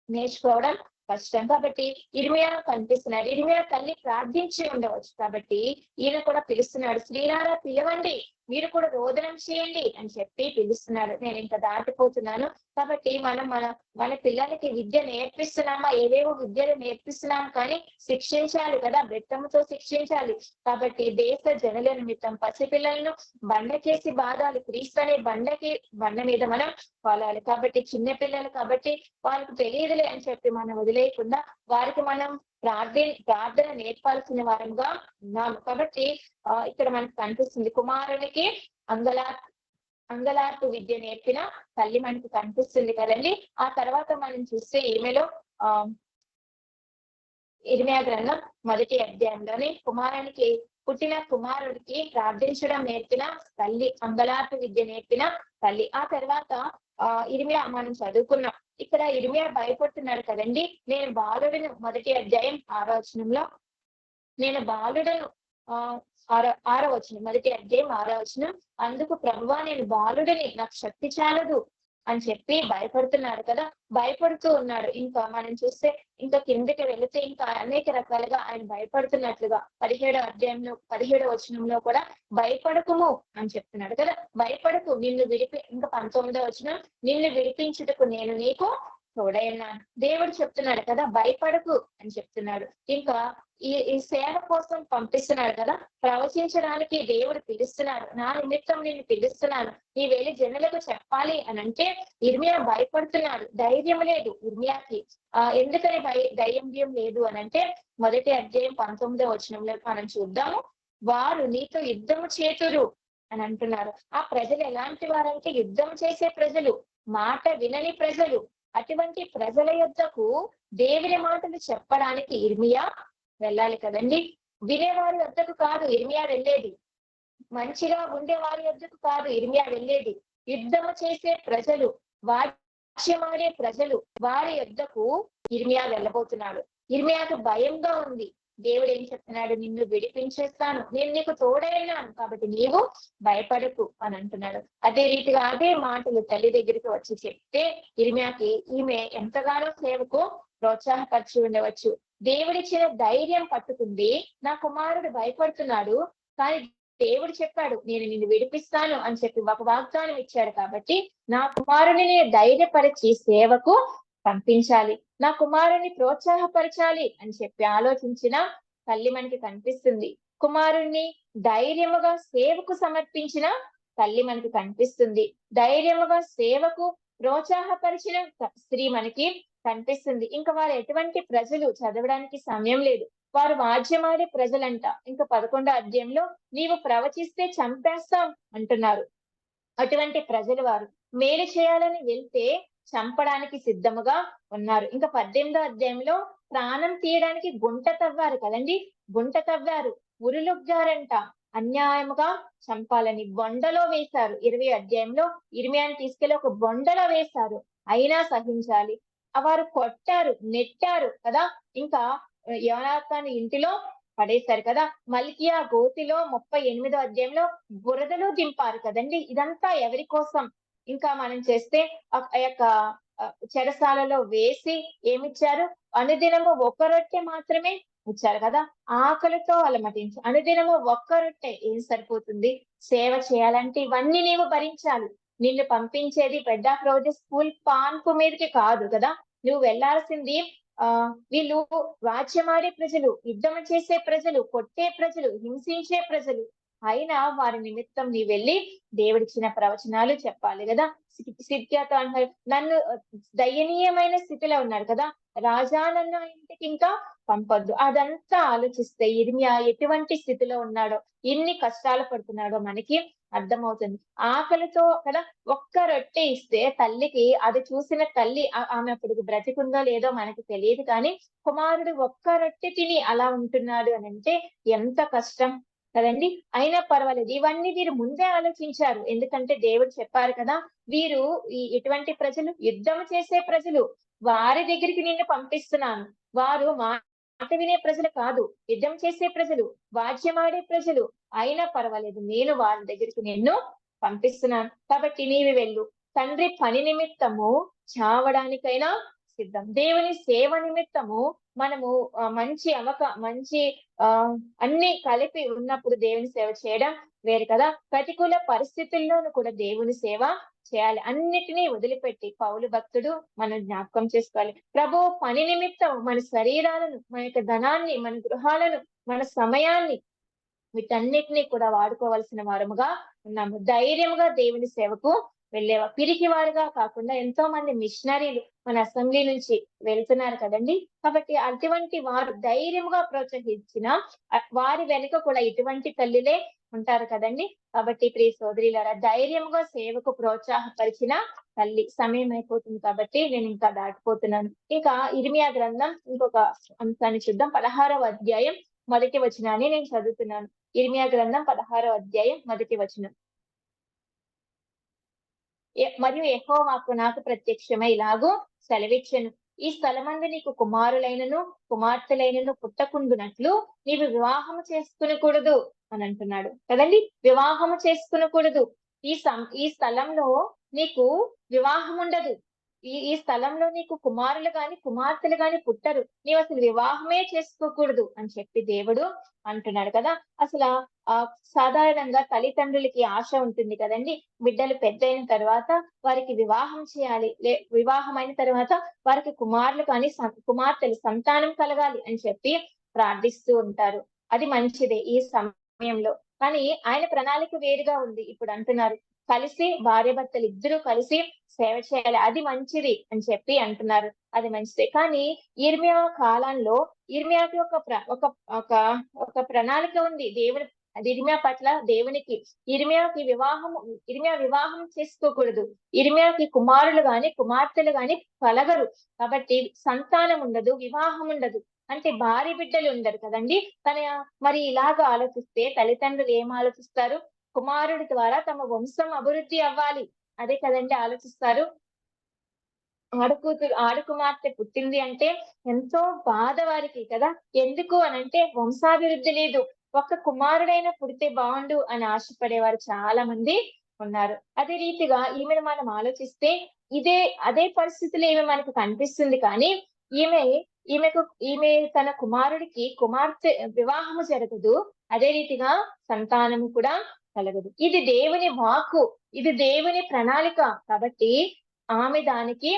నేర్చుకోవడం కష్టం. కాబట్టి ఇర్మియా కనిపిస్తున్నాడు. ఇర్మియా తల్లి ప్రార్థించి ఉండవచ్చు, కాబట్టి ఈయన కూడా పిలుస్తున్నాడు, స్త్రీలారా పిలవండి, మీరు కూడా రోదనం చేయండి అని చెప్పి పిలుస్తున్నాడు. నేను ఇంకా దాటిపోతున్నాను. కాబట్టి మనం మన పిల్లలకి విద్య నేర్పిస్తున్నామా, ఏవేవో విద్యలు నేర్పిస్తున్నాం, కానీ శిక్షించాలి కదా, బెత్తముతో శిక్షించాలి. కాబట్టి దేశ జనుల నిమిత్తం పసిపిల్లలను బండకేసి బాధాలి, క్రీస్తు అనే బండ మీద మనం వాలాలి. కాబట్టి చిన్న పిల్లలు కాబట్టి వాళ్ళకి తెలియదులే అని చెప్పి మనం వదిలేయకుండా వారికి మనం ప్రార్థన నేర్పాల్సిన వారంగా ఉన్నాము. కాబట్టి ఇక్కడ మనకు కనిపిస్తుంది కుమారునికి అంగలార్పు విద్య నేర్పిన తల్లి మనకు కనిపిస్తుంది కదండి. ఆ తర్వాత మనం చూస్తే ఈమెలో ఇర్మియా గ్రంథం 1వ అధ్యాయంలోని పుట్టిన కుమారుడికి ప్రార్థించడం నేర్పిన తల్లి, అంగలార్పు విద్య నేర్పిన తల్లి. ఆ తర్వాత ఇర్మియా మనం చదువుకున్నాం. ఇక్కడ ఇర్మియా భయపడుతున్నాడు కదండి. నేను బాలుడను, 1వ అధ్యాయం 6వ వచనంలో నేను బాలుడను, 6వ వచనం, 1వ అధ్యాయం 6వ వచనం, అందుకు ప్రభువా నేను బాలుడిని, నాకు శక్తి చాలదు అని చెప్పి భయపడుతున్నాడు కదా. భయపడుతూ ఉన్నాడు. ఇంకా మనం చూస్తే ఇంకా కిందకి వెళితే ఇంకా అనేక రకాలుగా ఆయన భయపడుతున్నట్లుగా 17వ అధ్యాయంలో 17వ వచనంలో కూడా భయపడకుము అని చెప్తున్నాడు కదా. భయపడకు, ఇంకా 19వ వచనం, నిన్ను విడిపించుటకు నేను నీకు తోడైనాను. దేవుడు చెప్తున్నాడు కదా, భయపడకు అని చెప్తున్నాడు. ఇంకా ఈ సేవ కోసం పంపిస్తున్నాడు కదా, ప్రవచించడానికి దేవుడు పిలుస్తున్నాడు, నా నిమిత్తం నేను పిలుస్తున్నాను, ఈ వెళ్ళి జనులకు చెప్పాలి అని అంటే ఇర్మియా భయపడుతున్నాడు. ధైర్యం లేదు ఇర్మియాకి. ఎందుకని ధైర్యం లేదు అని అంటే మొదటి అధ్యాయం 19వ వచనంలో మనం చూద్దాము. వారు నీతో యుద్ధము చేతురు అని అంటున్నారు. ఆ ప్రజలు ఎలాంటి వారంటే యుద్ధం చేసే ప్రజలు, మాట వినని ప్రజలు. అటువంటి ప్రజల యొద్దకు దేవుని మాటలు చెప్పడానికి ఇర్మియా వెళ్ళాలి కదండి. వినేవారి వద్దకు కాదు ఇర్మియా వెళ్ళేది, మంచిగా ఉండే వారి వద్దకు కాదు ఇర్మియా వెళ్ళేది. యుద్ధము చేసే ప్రజలు, వాక్యమాడే ప్రజలు, వారి యొద్దకు ఇర్మియా వెళ్ళబోతున్నాడు. ఇర్మియాకు భయంగా ఉంది. దేవుడు ఏం చెప్తున్నాడు? నిన్ను విడిపించేస్తాను, నేను నీకు తోడైనాను, కాబట్టి నీవు భయపడకు అని అంటున్నాడు. అదే రీతిగా అదే మాటలు తల్లి దగ్గరికి వచ్చి చెప్తే ఇర్మియాకి ఈమె ఎంతగానో సేవకు ప్రోత్సాహపరిచి ఉండవచ్చు. దేవుడిచ్చిన ధైర్యం పట్టుకుంది. నా కుమారుడు భయపడుతున్నాడు, కానీ దేవుడు చెప్పాడు నేను నిన్ను విడిపిస్తాను అని చెప్పి ఒక వాగ్దానం ఇచ్చాడు. కాబట్టి నా కుమారుని నేను ధైర్యపరిచి సేవకు పంపించాలి, నా కుమారుని ప్రోత్సాహపరచాలి అని చెప్పి ఆలోచించిన తల్లి మనకి కనిపిస్తుంది. కుమారుణ్ణి ధైర్యముగా సేవకు సమర్పించిన తల్లి మనకి కనిపిస్తుంది. ధైర్యముగా సేవకు ప్రోత్సాహపరిచిన స్త్రీ మనకి కనిపిస్తుంది. ఇంకా వారు ఎటువంటి ప్రజలు చదవడానికి సమయం లేదు. వారు వాద్యమాడే ప్రజలంట. ఇంకా 11వ అధ్యాయంలో నీవు ప్రవచిస్తే చంపేస్తాం అంటున్నారు. అటువంటి ప్రజలు వారు మేలు చేయాలని వెళ్తే చంపడానికి సిద్ధముగా ఉన్నారు. ఇంకా 18వ అధ్యాయంలో ప్రాణం తీయడానికి గుంట తవ్వారు కదండి, గుంట తవ్వారు, ఉరులుగ్గారంట, అన్యాయముగా చంపాలని బొండలో వేశారు. 20వ అధ్యాయంలో ఇర్మియాని తీసుకెళ్లి ఒక బొండలో వేశారు, అయినా సహించాలి. వారు కొట్టారు, నెట్టారు కదా. ఇంకా యోనాతాను ఇంటిలో పడేశారు కదా. మల్కియా గోతిలో 38వ అధ్యాయంలో బురదలో దింపారు కదండి. ఇదంతా ఎవరి కోసం? ఇంకా మనం చేస్తే ఆ యొక్క చెరసాలలో వేసి ఏమిచ్చారు? అనుదినము ఒక్క రొట్టె మాత్రమే ఇచ్చారు కదా. ఆకలితో అలమటించి అనుదినము ఒక్క రొట్టె ఏం సరిపోతుంది? సేవ చేయాలంటే ఇవన్నీ నీవు భరించాలి. నిన్ను పంపించేది బెడ్ ఆఫ్ రోజెస్ స్కూల్ పాన్పు మీదకి కాదు కదా. నువ్వు వెళ్లాల్సింది వీళ్ళు వాచ్యమాడే ప్రజలు, యుద్ధం చేసే ప్రజలు, కొట్టే ప్రజలు, హింసించే ప్రజలు. అయినా వారి నిమిత్తం నీ వెళ్ళి దేవుడిచ్చిన ప్రవచనాలు చెప్పాలి కదా. సిద్ధ్యాతో అంటారు, నన్ను దయనీయమైన స్థితిలో ఉన్నాడు కదా, రాజా నన్ను ఇంటికి ఇంకా పంపొద్దు. అదంతా ఆలోచిస్తే ఇర్మియా ఎటువంటి స్థితిలో ఉన్నాడో, ఎన్ని కష్టాలు పడుతున్నాడో మనకి అర్థమవుతుంది. ఆకలితో కదా ఒక్క రొట్టె ఇస్తే తల్లికి, అది చూసిన తల్లి, ఆమె అప్పుడు బ్రతికుందో లేదో మనకి తెలియదు, కానీ కుమారుడు ఒక్క రొట్టె తిని అలా ఉంటున్నాడు అని అంటే ఎంత కష్టం కదండి. అయినా పర్వాలేదు, ఇవన్నీ వీరు ముందే ఆలోచించారు. ఎందుకంటే దేవుడు చెప్పారు కదా, వీరు ఇటువంటి ప్రజలు, యుద్ధం చేసే ప్రజలు, వారి దగ్గరికి నిన్ను పంపిస్తున్నాను. వారు మాట వినే ప్రజలు కాదు, యుద్ధం చేసే ప్రజలు, వాద్యమాడే ప్రజలు. అయినా పర్వాలేదు, నేను వారి దగ్గరికి నిన్ను పంపిస్తున్నాను, కాబట్టి నీవి వెళ్ళు. తండ్రి పని నిమిత్తము చావడానికైనా సిద్ధం. దేవుని సేవ నిమిత్తము మనము మంచి అన్ని కలిపి ఉన్నప్పుడు దేవుని సేవ చేయడం వేరు కదా. ప్రతికూల పరిస్థితుల్లోనూ కూడా దేవుని సేవ చేయాలి. అన్నిటినీ వదిలిపెట్టి పౌలు భక్తుడు మనం జ్ఞాపకం చేసుకోవాలి. ప్రభు పని నిమిత్తం మన శరీరాలను, మన యొక్క ధనాన్ని, మన గృహాలను, మన సమయాన్ని, వీటన్నిటినీ కూడా వాడుకోవాల్సిన వారముగా ఉన్నాము. ధైర్యముగా దేవుని సేవకు వెళ్ళేవా, పిరికి వారుగా కాకుండా ఎంతో మంది మిషనరీలు మన అసెంబ్లీ నుంచి వెళ్తున్నారు కదండి. కాబట్టి అటువంటి వారు ధైర్యముగా ప్రోత్సహించిన వారి వెనుక కూడా ఇటువంటి తల్లులే ఉంటారు కదండి. కాబట్టి ప్రియ సోదరులారా, ధైర్యముగా సేవకు ప్రోత్సాహపరిచిన తల్లి. సమయం అయిపోతుంది కాబట్టి నేను ఇంకా దాటిపోతున్నాను. ఇంకా ఇర్మియా గ్రంథం ఇంకొక అంశాన్ని చూద్దాం. 16వ అధ్యాయం 1వ వచనాన్ని నేను చదువుతున్నాను. ఇర్మియా గ్రంథం 16వ అధ్యాయం 1వ వచనం. మరియు యెహోవా నాకు ప్రత్యక్షమై ఇలాగూ సెలవిచ్చెను, ఈ స్థలమందు నీకు కుమారులైనను కుమార్తెలైనను పుట్టకుండునట్లు నీవు వివాహము చేసుకునకూడదు అని అంటున్నాడు కదండి. వివాహము చేసుకునకూడదు. ఈ స్థలంలో నీకు వివాహం ఉండదు. ఈ స్థలంలో నీకు కుమారులు గాని కుమార్తెలు గాని పుట్టరు. నీవు అసలు వివాహమే చేసుకోకూడదు అని చెప్పి దేవుడు అంటున్నాడు కదా. అసలు సాధారణంగా తల్లిదండ్రులకి ఆశ ఉంటుంది కదండి, బిడ్డలు పెద్దయిన తర్వాత వారికి వివాహం చేయాలి, వివాహం అయిన తర్వాత వారికి కుమారులు కానీ కుమార్తెలు సంతానం కలగాలి అని చెప్పి ప్రార్థిస్తూ ఉంటారు. అది మంచిదే ఈ సమయంలో. కానీ ఆయన ప్రణాళిక వేరుగా ఉంది. ఇప్పుడు అంటున్నారు కలిసి భార్యాభర్తలు ఇద్దరూ కలిసి సేవ చేయాలి, అది మంచిది అని చెప్పి అంటున్నారు. అది మంచిదే. కానీ ఇర్మియా కాలంలో ఇర్మియాకి ఒక ప్రణాళిక ఉంది దేవుని, అది ఇర్మియా పట్ల దేవునికి. ఇర్మియా వివాహం చేసుకోకూడదు. ఇర్మియాకి కుమారులు గాని కుమార్తెలు గాని కలగరు. కాబట్టి సంతానం ఉండదు, వివాహం ఉండదు. అంటే భార్య బిడ్డలు ఉండరు కదండి. మరి ఇలాగా ఆలోచిస్తే తల్లిదండ్రులు ఏం ఆలోచిస్తారు? కుమారుడి ద్వారా తమ వంశం అభివృద్ధి అవ్వాలి, అదే కదండి ఆలోచిస్తారు. ఆడకుమార్తె పుట్టింది అంటే ఎంతో బాధ వారికి కదా. ఎందుకు అనంటే వంశాభివృద్ధి లేదు. ఒక్క కుమారుడైనా పుడితే బాగుండు అని ఆశపడేవారు చాలా మంది ఉన్నారు. అదే రీతిగా ఈమెను మనం ఆలోచిస్తే అదే పరిస్థితులు ఈమె మనకు కనిపిస్తుంది. కానీ ఈమె తన కుమార్తె వివాహము జరగదు. అదే రీతిగా సంతానము కూడా కలగదు. ఇది దేవుని వాక్కు, ఇది దేవుని ప్రణాళిక. కాబట్టి ఆమె దానికి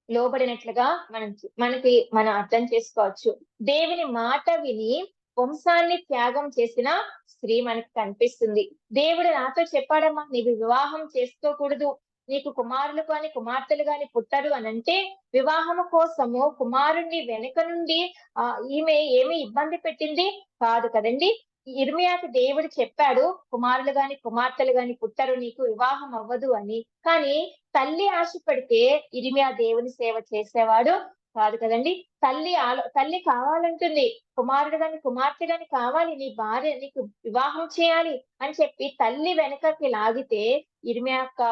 లోబడినట్లుగా మనం అర్థం చేసుకోవచ్చు. దేవుని మాట విని వంశాన్ని త్యాగం చేసిన స్త్రీ మనకు కనిపిస్తుంది. దేవుడు నాతో చెప్పాడమ్మా, నీవు వివాహం చేసుకోకూడదు, నీకు కుమారులు కాని కుమార్తెలు కాని పుట్టరు అనంటే వివాహము కోసము కుమారుణ్ణి వెనుక నుండి ఈమె ఏమి ఇబ్బంది పెట్టింది కాదు కదండి. ఇర్మియాకి దేవుడు చెప్పాడు కుమారులు గాని కుమార్తెలు గాని పుట్టరు, నీకు వివాహం అవ్వదు అని. కానీ తల్లి ఆశపడితే ఇర్మియా దేవుని సేవ చేసేవాడు కాదు కదండి. తల్లి కావాలంటుంది, కుమారుడు గాని కుమార్తె గాని కావాలి, నీ భార్య నీకు వివాహం చేయాలి అని చెప్పి తల్లి వెనకకి లాగితే ఇర్మియా యొక్క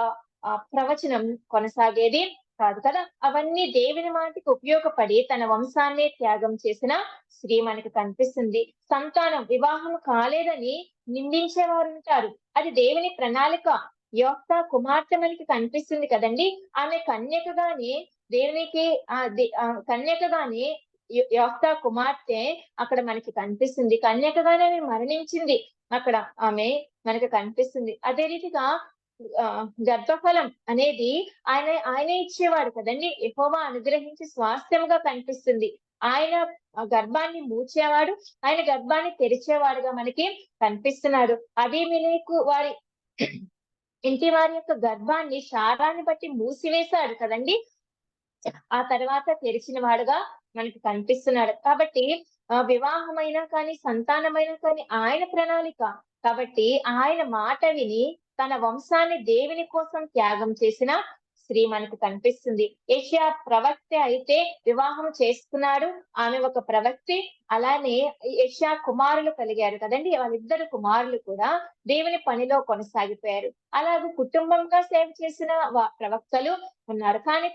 ప్రవచనం కొనసాగేది కాదు కదా. అవన్నీ దేవుని మాటకి ఉపయోగపడి తన వంశాన్నే త్యాగం చేసిన స్త్రీ మనకు కనిపిస్తుంది. సంతానం వివాహం కాలేదని నిందించేవారు ఉంటారు, అది దేవుని ప్రణాళిక. యొఫ్తా కుమార్తె మనకి కనిపిస్తుంది కదండి. ఆమె కన్యకగానే దేవునికి కన్యకగానే యొఫ్తా కుమార్తె అక్కడ మనకి కనిపిస్తుంది. కన్యకగానే ఆమె మరణించింది అక్కడ ఆమె మనకు కనిపిస్తుంది. అదే రీతిగా గర్భఫలం అనేది ఆయనే ఇచ్చేవాడు కదండి. యెహోవా అనుగ్రహించి స్వాస్థ్యముగా కనిపిస్తుంది. ఆయన గర్భాన్ని మూచేవాడు, ఆయన గర్భాన్ని తెరిచేవాడుగా మనకి కనిపిస్తున్నాడు. అబీమెలెకు వారి ఇంటి వారి యొక్క గర్భాన్ని శారాన్ని బట్టి మూసివేశాడు కదండి. ఆ తర్వాత తెరిచిన వాడుగా మనకి కనిపిస్తున్నాడు. కాబట్టి వివాహమైనా కానీ సంతానమైనా కానీ ఆయన ప్రణాళిక. కాబట్టి ఆయన మాట విని తన వంశాన్ని దేవుని కోసం త్యాగం చేసిన స్త్రీ మనకు కనిపిస్తుంది. యెషయా ప్రవక్త అయితే వివాహం చేసుకున్నాడు, ఆమె ఒక ప్రవక్తి. అలానే యెషయా కుమారులు కలిగారు కదండి. వాళ్ళిద్దరు కుమారులు కూడా దేవుని పనిలో కొనసాగిపోయారు. అలాగే కుటుంబంగా సేవ చేసిన ప్రవక్తలు ఉన్నారు. కానీ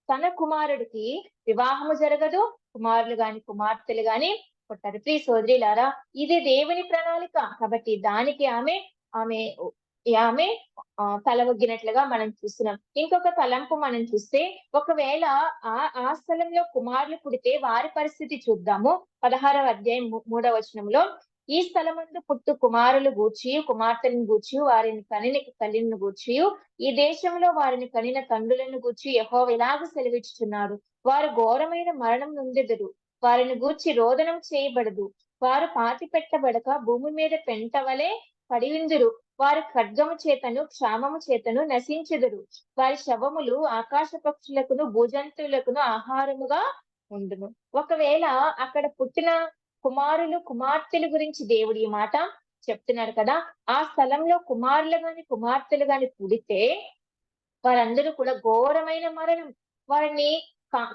తన కుమారుడికి వివాహము జరగదు, కుమారులు గాని కుమార్తెలు గాని పుట్టారు. ప్రియ సోదరులారా, ఇది దేవుని ప్రణాళిక. కాబట్టి దానికి ఆమె తల ఒగ్గినట్లుగా మనం చూస్తున్నాం. ఇంకొక తలంపు మనం చూస్తే, ఒకవేళ ఆ స్థలంలో కుమారులు పుడితే వారి పరిస్థితి చూద్దాము. 16వ అధ్యాయం 3వ వచనంలో, ఈ స్థలమందు పుట్టు కుమారులు గూర్చి కుమార్తెలను గూర్చి వారిని కనిన తల్లిని గూర్చి ఈ దేశంలో వారిని కనిన తండ్రులను గూర్చి యెహోవా ఇలాగ సెలవిచ్చుచున్నాడు, వారు ఘోరమైన మరణం నొందెదరు, వారిని గూర్చి రోదనం చేయబడదు, వారు పాతి పెట్టబడక భూమి మీద పెంటవలే పడివిందురు, వారి ఖడ్గము చేతను క్షామము చేతను నశించెదరు, వారి శవములు ఆకాశ పక్షులకును భూజంతువులకును ఆహారముగా ఉండును. ఒకవేళ అక్కడ పుట్టిన కుమారులు కుమార్తెల గురించి దేవుడు ఈ మాట చెప్తున్నాడు కదా. ఆ స్థలంలో కుమారులు గాని కుమార్తెలు గాని పుడితే వారందరూ కూడా ఘోరమైన మరణం, వారిని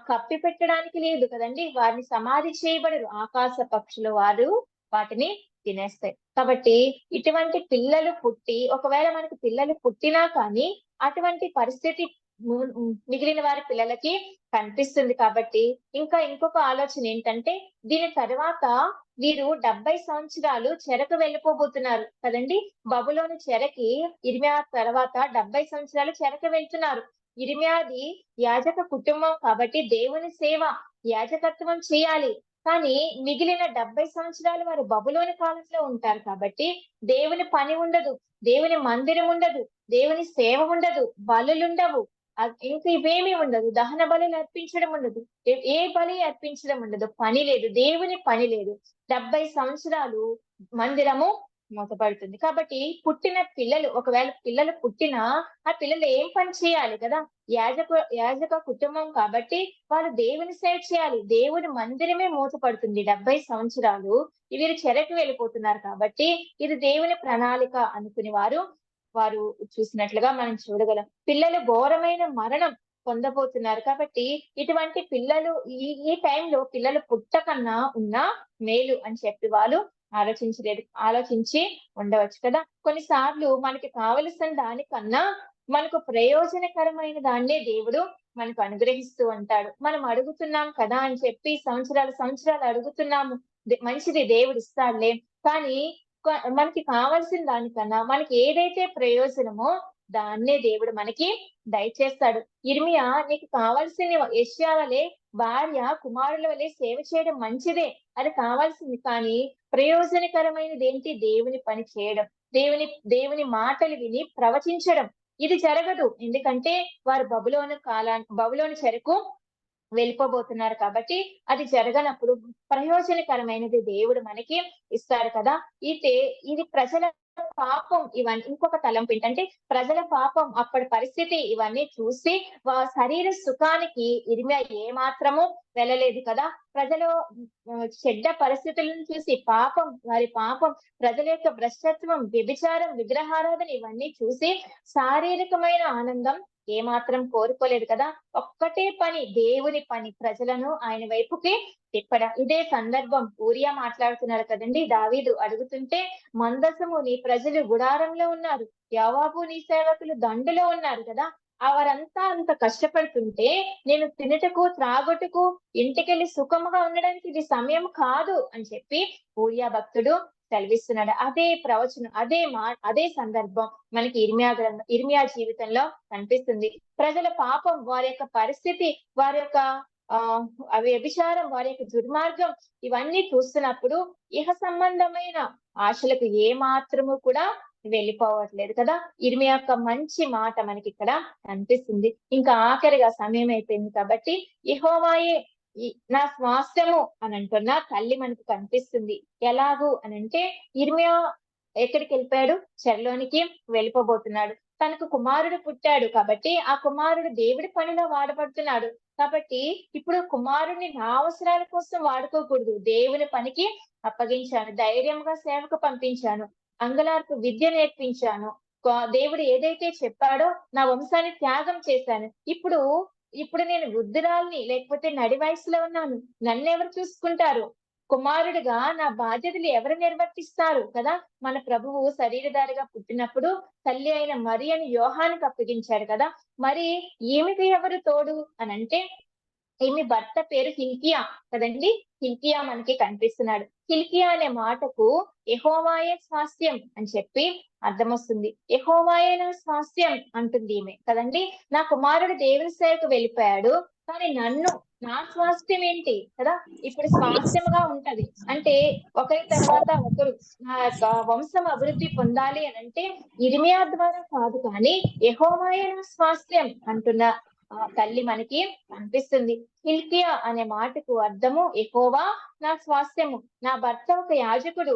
కప్పి పెట్టడానికి లేదు కదండి, వారిని సమాధి చేయబడరు, ఆకాశ పక్షులు వారు వాటిని తినేస్తాయి. కాబట్టి ఇటువంటి పిల్లలు పుట్టి, ఒకవేళ మనకు పిల్లలు పుట్టినా కానీ అటువంటి పరిస్థితి మిగిలిన వారి పిల్లలకి కనిపిస్తుంది. కాబట్టి ఇంకొక ఆలోచన ఏంటంటే, దీని తర్వాత వీరు 70 సంవత్సరాలు చెరకు వెళ్ళిపోబోతున్నారు కదండి. బబులోని చెరకి ఇర్మియా తర్వాత 70 సంవత్సరాలు చెరకు వెళ్తున్నారు. ఇర్మియాది యాజక కుటుంబం కాబట్టి దేవుని సేవ యాజకత్వం చేయాలి. కానీ మిగిలిన 70 సంవత్సరాలు వారు బబులోని కాలంలో ఉంటారు కాబట్టి దేవుని పని ఉండదు, దేవుని మందిరం ఉండదు, దేవుని సేవ ఉండదు, బలులుండవు. ఇంకా ఇవేమీ ఉండదు. దహన బలులు అర్పించడం ఉండదు. ఏ బలి అర్పించడం ఉండదు. పని లేదు, దేవుని పని లేదు. 70 సంవత్సరాలు మందిరము మూతపడుతుంది. కాబట్టి పుట్టిన పిల్లలు, ఒకవేళ పిల్లలు పుట్టినా ఆ పిల్లలు ఏం పని చేయాలి కదా? యాజక కుటుంబం కాబట్టి వాళ్ళు దేవుని సేవ చేయాలి. దేవుని మందిరమే మూతపడుతుంది 70 సంవత్సరాలు. వీరు చెరకు వెళ్ళిపోతున్నారు కాబట్టి ఇది దేవుని ప్రణాళిక అనుకుని వారు చూసినట్లుగా మనం చూడగలం. పిల్లలు ఘోరమైన మరణం పొందబోతున్నారు కాబట్టి ఇటువంటి పిల్లలు ఈ టైంలో పిల్లలు పుట్టకన్నా ఉన్నా మేలు అని చెప్పి వాళ్ళు ఆలోచించి ఉండవచ్చు కదా. కొన్నిసార్లు మనకి కావలసిన దానికన్నా మనకు ప్రయోజనకరమైన దాన్నే దేవుడు మనకు అనుగ్రహిస్తూ ఉంటాడు. మనం అడుగుతున్నాం కదా అని చెప్పి సంవత్సరాలు అడుగుతున్నాము, మంచిది దేవుడు ఇస్తాడులే, కానీ మనకి కావాల్సిన దానికన్నా మనకి ఏదైతే ప్రయోజనమో దాన్నే దేవుడు మనకి దయచేస్తాడు. ఇర్మియా, నీకు కావాల్సిన యెషయా వలె భార్య కుమారుల వలె సేవ చేయడం మంచిదే, అది కావాల్సింది. కానీ ప్రయోజనకరమైనది ఏంటి? దేవుని పని చేయడం, దేవుని మాటలు విని ప్రవచించడం. ఇది జరగదు. ఎందుకంటే వారు బబులోను చెరకు వెళ్ళిపోబోతున్నారు కాబట్టి అది జరగనప్పుడు ప్రయోజనకరమైనది దేవుడు మనకి ఇస్తాడు కదా. ఇది ప్రజల పాపం. ఇవన్నీ ఇంకొక తలంపు ఏంటంటే ప్రజల పాపం, అప్పటి పరిస్థితి ఇవన్నీ చూసి శరీర సుఖానికి ఇర్మియా ఏ మాత్రము వెళ్ళలేదు కదా. ప్రజలు చెడ్డ పరిస్థితులను చూసి వారి పాపం, ప్రజల యొక్క భ్రష్టత్వం, వ్యభిచారం, విగ్రహారాధన ఇవన్నీ చూసి శారీరకమైన ఆనందం ఏమాత్రం కోరుకోలేదు కదా. ఒక్కటే పని, దేవుని పని, ప్రజలను ఆయన వైపుకి తిప్పడం. ఇదే సందర్భం ఊరియా మాట్లాడుతున్నాడు కదండి. దావీదు అడుగుతుంటే, మందసము నీ ప్రజలు గుడారంలో ఉన్నారు, యోవాబు నీ సేవకులు దండులో ఉన్నారు కదా. వారంతా అంత కష్టపడుతుంటే నేను తినుటకు త్రాగుటకు ఇంటికెళ్ళి సుఖముగా ఉండడానికి ఇది సమయం కాదు అని చెప్పి ఊరియా భక్తుడు సెలవిస్తున్నాడు. అదే ప్రవచనం, అదే సందర్భం మనకి ఇర్మియా జీవితంలో కనిపిస్తుంది. ప్రజల పాపం, వారి యొక్క పరిస్థితి, వారి యొక్క వ్యభిచారం, వారి యొక్క దుర్మార్గం ఇవన్నీ చూస్తున్నప్పుడు ఇహ సంబంధమైన ఆశలకు ఏ మాత్రము కూడా వెళ్ళిపోవట్లేదు కదా. ఇర్మియా యొక్క మంచి మాట మనకి ఇక్కడ కనిపిస్తుంది. ఇంకా ఆఖరిగా సమయం అయిపోయింది కాబట్టి యెహోవాయే నా స్వాస్థ్యము అని అంటున్న తల్లి మనకు కనిపిస్తుంది. ఎలాగూ అనంటే ఇర్మియా ఎక్కడికి వెళ్ళిపోయాడు? చెరలోనికి వెళ్ళిపోబోతున్నాడు. తనకు కుమారుడు పుట్టాడు కాబట్టి ఆ కుమారుడు దేవుడి పనిలో వాడబడుతున్నాడు కాబట్టి ఇప్పుడు కుమారుడిని నా అవసరాల కోసం వాడుకోకూడదు, దేవుని పనికి అప్పగించాను, ధైర్యంగా సేవకు పంపించాను, అంగలార్పు విద్య నేర్పించాను, దేవుడు ఏదైతే చెప్పాడో నా వంశాన్ని త్యాగం చేశాను. ఇప్పుడు నేను వృద్ధురాల్ని, లేకపోతే నడి వయసులో ఉన్నాను, నన్నెవరు చూసుకుంటారు? కుమారుడిగా నా బాధ్యతలు ఎవరు నిర్వర్తిస్తారు కదా. మన ప్రభువు శరీరధారిగా పుట్టినప్పుడు తల్లి అయిన మరియను యోహానుకు అప్పగించాడు కదా. మరి ఈమెకు ఎవరు తోడు అనంటే ఈమె భర్త పేరు హిల్కియా కదండి. హిల్కియా మనకి కనిపిస్తున్నాడు. హిల్కియా అనే మాటకు యెహోవాయే స్వాస్థ్యం అని చెప్పి అర్థం వస్తుంది. యెహోవాయే నా స్వాస్థ్యం అంటుంది ఈమె కదండి. నా కుమారుడు దేవుని సేవకు వెళ్ళిపోయాడు, కానీ నా స్వాస్థ్యం ఏంటి కదా. ఇప్పుడు స్వాస్థ్యముగా ఉంటది అంటే ఒకరి తర్వాత ఒకరు నా వంశం అభివృద్ధి పొందాలి అని అంటే ఇర్మియా ద్వారా కాదు, కానీ యెహోవాయే నా స్వాస్థ్యం అంటున్న తల్లి మనకి కనిపిస్తుంది. హిల్కియా అనే మాటకు అర్థము యెహోవా నా స్వాస్థ్యము. నా భర్త ఒక యాజకుడు,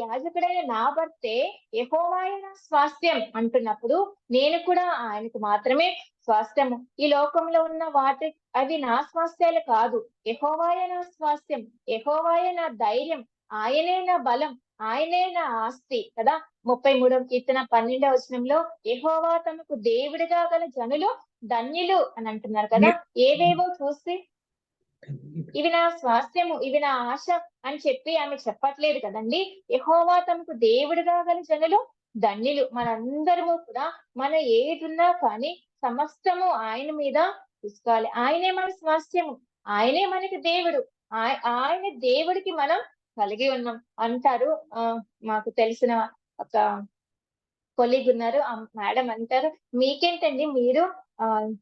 యాజకుడైన నా భర్తే యెహోవాయే నా స్వాస్థ్యం అంటున్నప్పుడు నేను కూడా ఆయనకు మాత్రమే స్వాస్థ్యము. ఈ లోకంలో ఉన్న అవి నా స్వాస్థ్యాలు కాదు, యెహోవాయే నా స్వాస్థ్యం, యెహోవాయే నా ధైర్యం, ఆయనే నా బలం, ఆయనే నా ఆస్తి కదా. 33వ కీర్తన 12వ వచనంలో యెహోవా తమకు దేవుడిగా గల జనులు ధన్యులు అని అంటున్నారు కదా. ఏవేవో చూసి ఇవి నా స్వాస్థ్యము, ఇవి నా ఆశ అని చెప్పి ఆమె చెప్పట్లేదు కదండి. యెహోవా తమకు దేవుడిగా గల జనులు ధన్యులు. మనందరము కూడా మన ఏదున్నా కానీ సమస్తము ఆయన మీద చూసుకోవాలి. ఆయనే మన స్వాస్థ్యము, ఆయనే మనకి దేవుడు, ఆయన దేవుడికి మనం కలిగి ఉన్నాం అంటారు. మాకు తెలిసిన ఒక కొలీగ్ ఉన్నారు, మేడం అంటారు, మీకేంటండి మీరు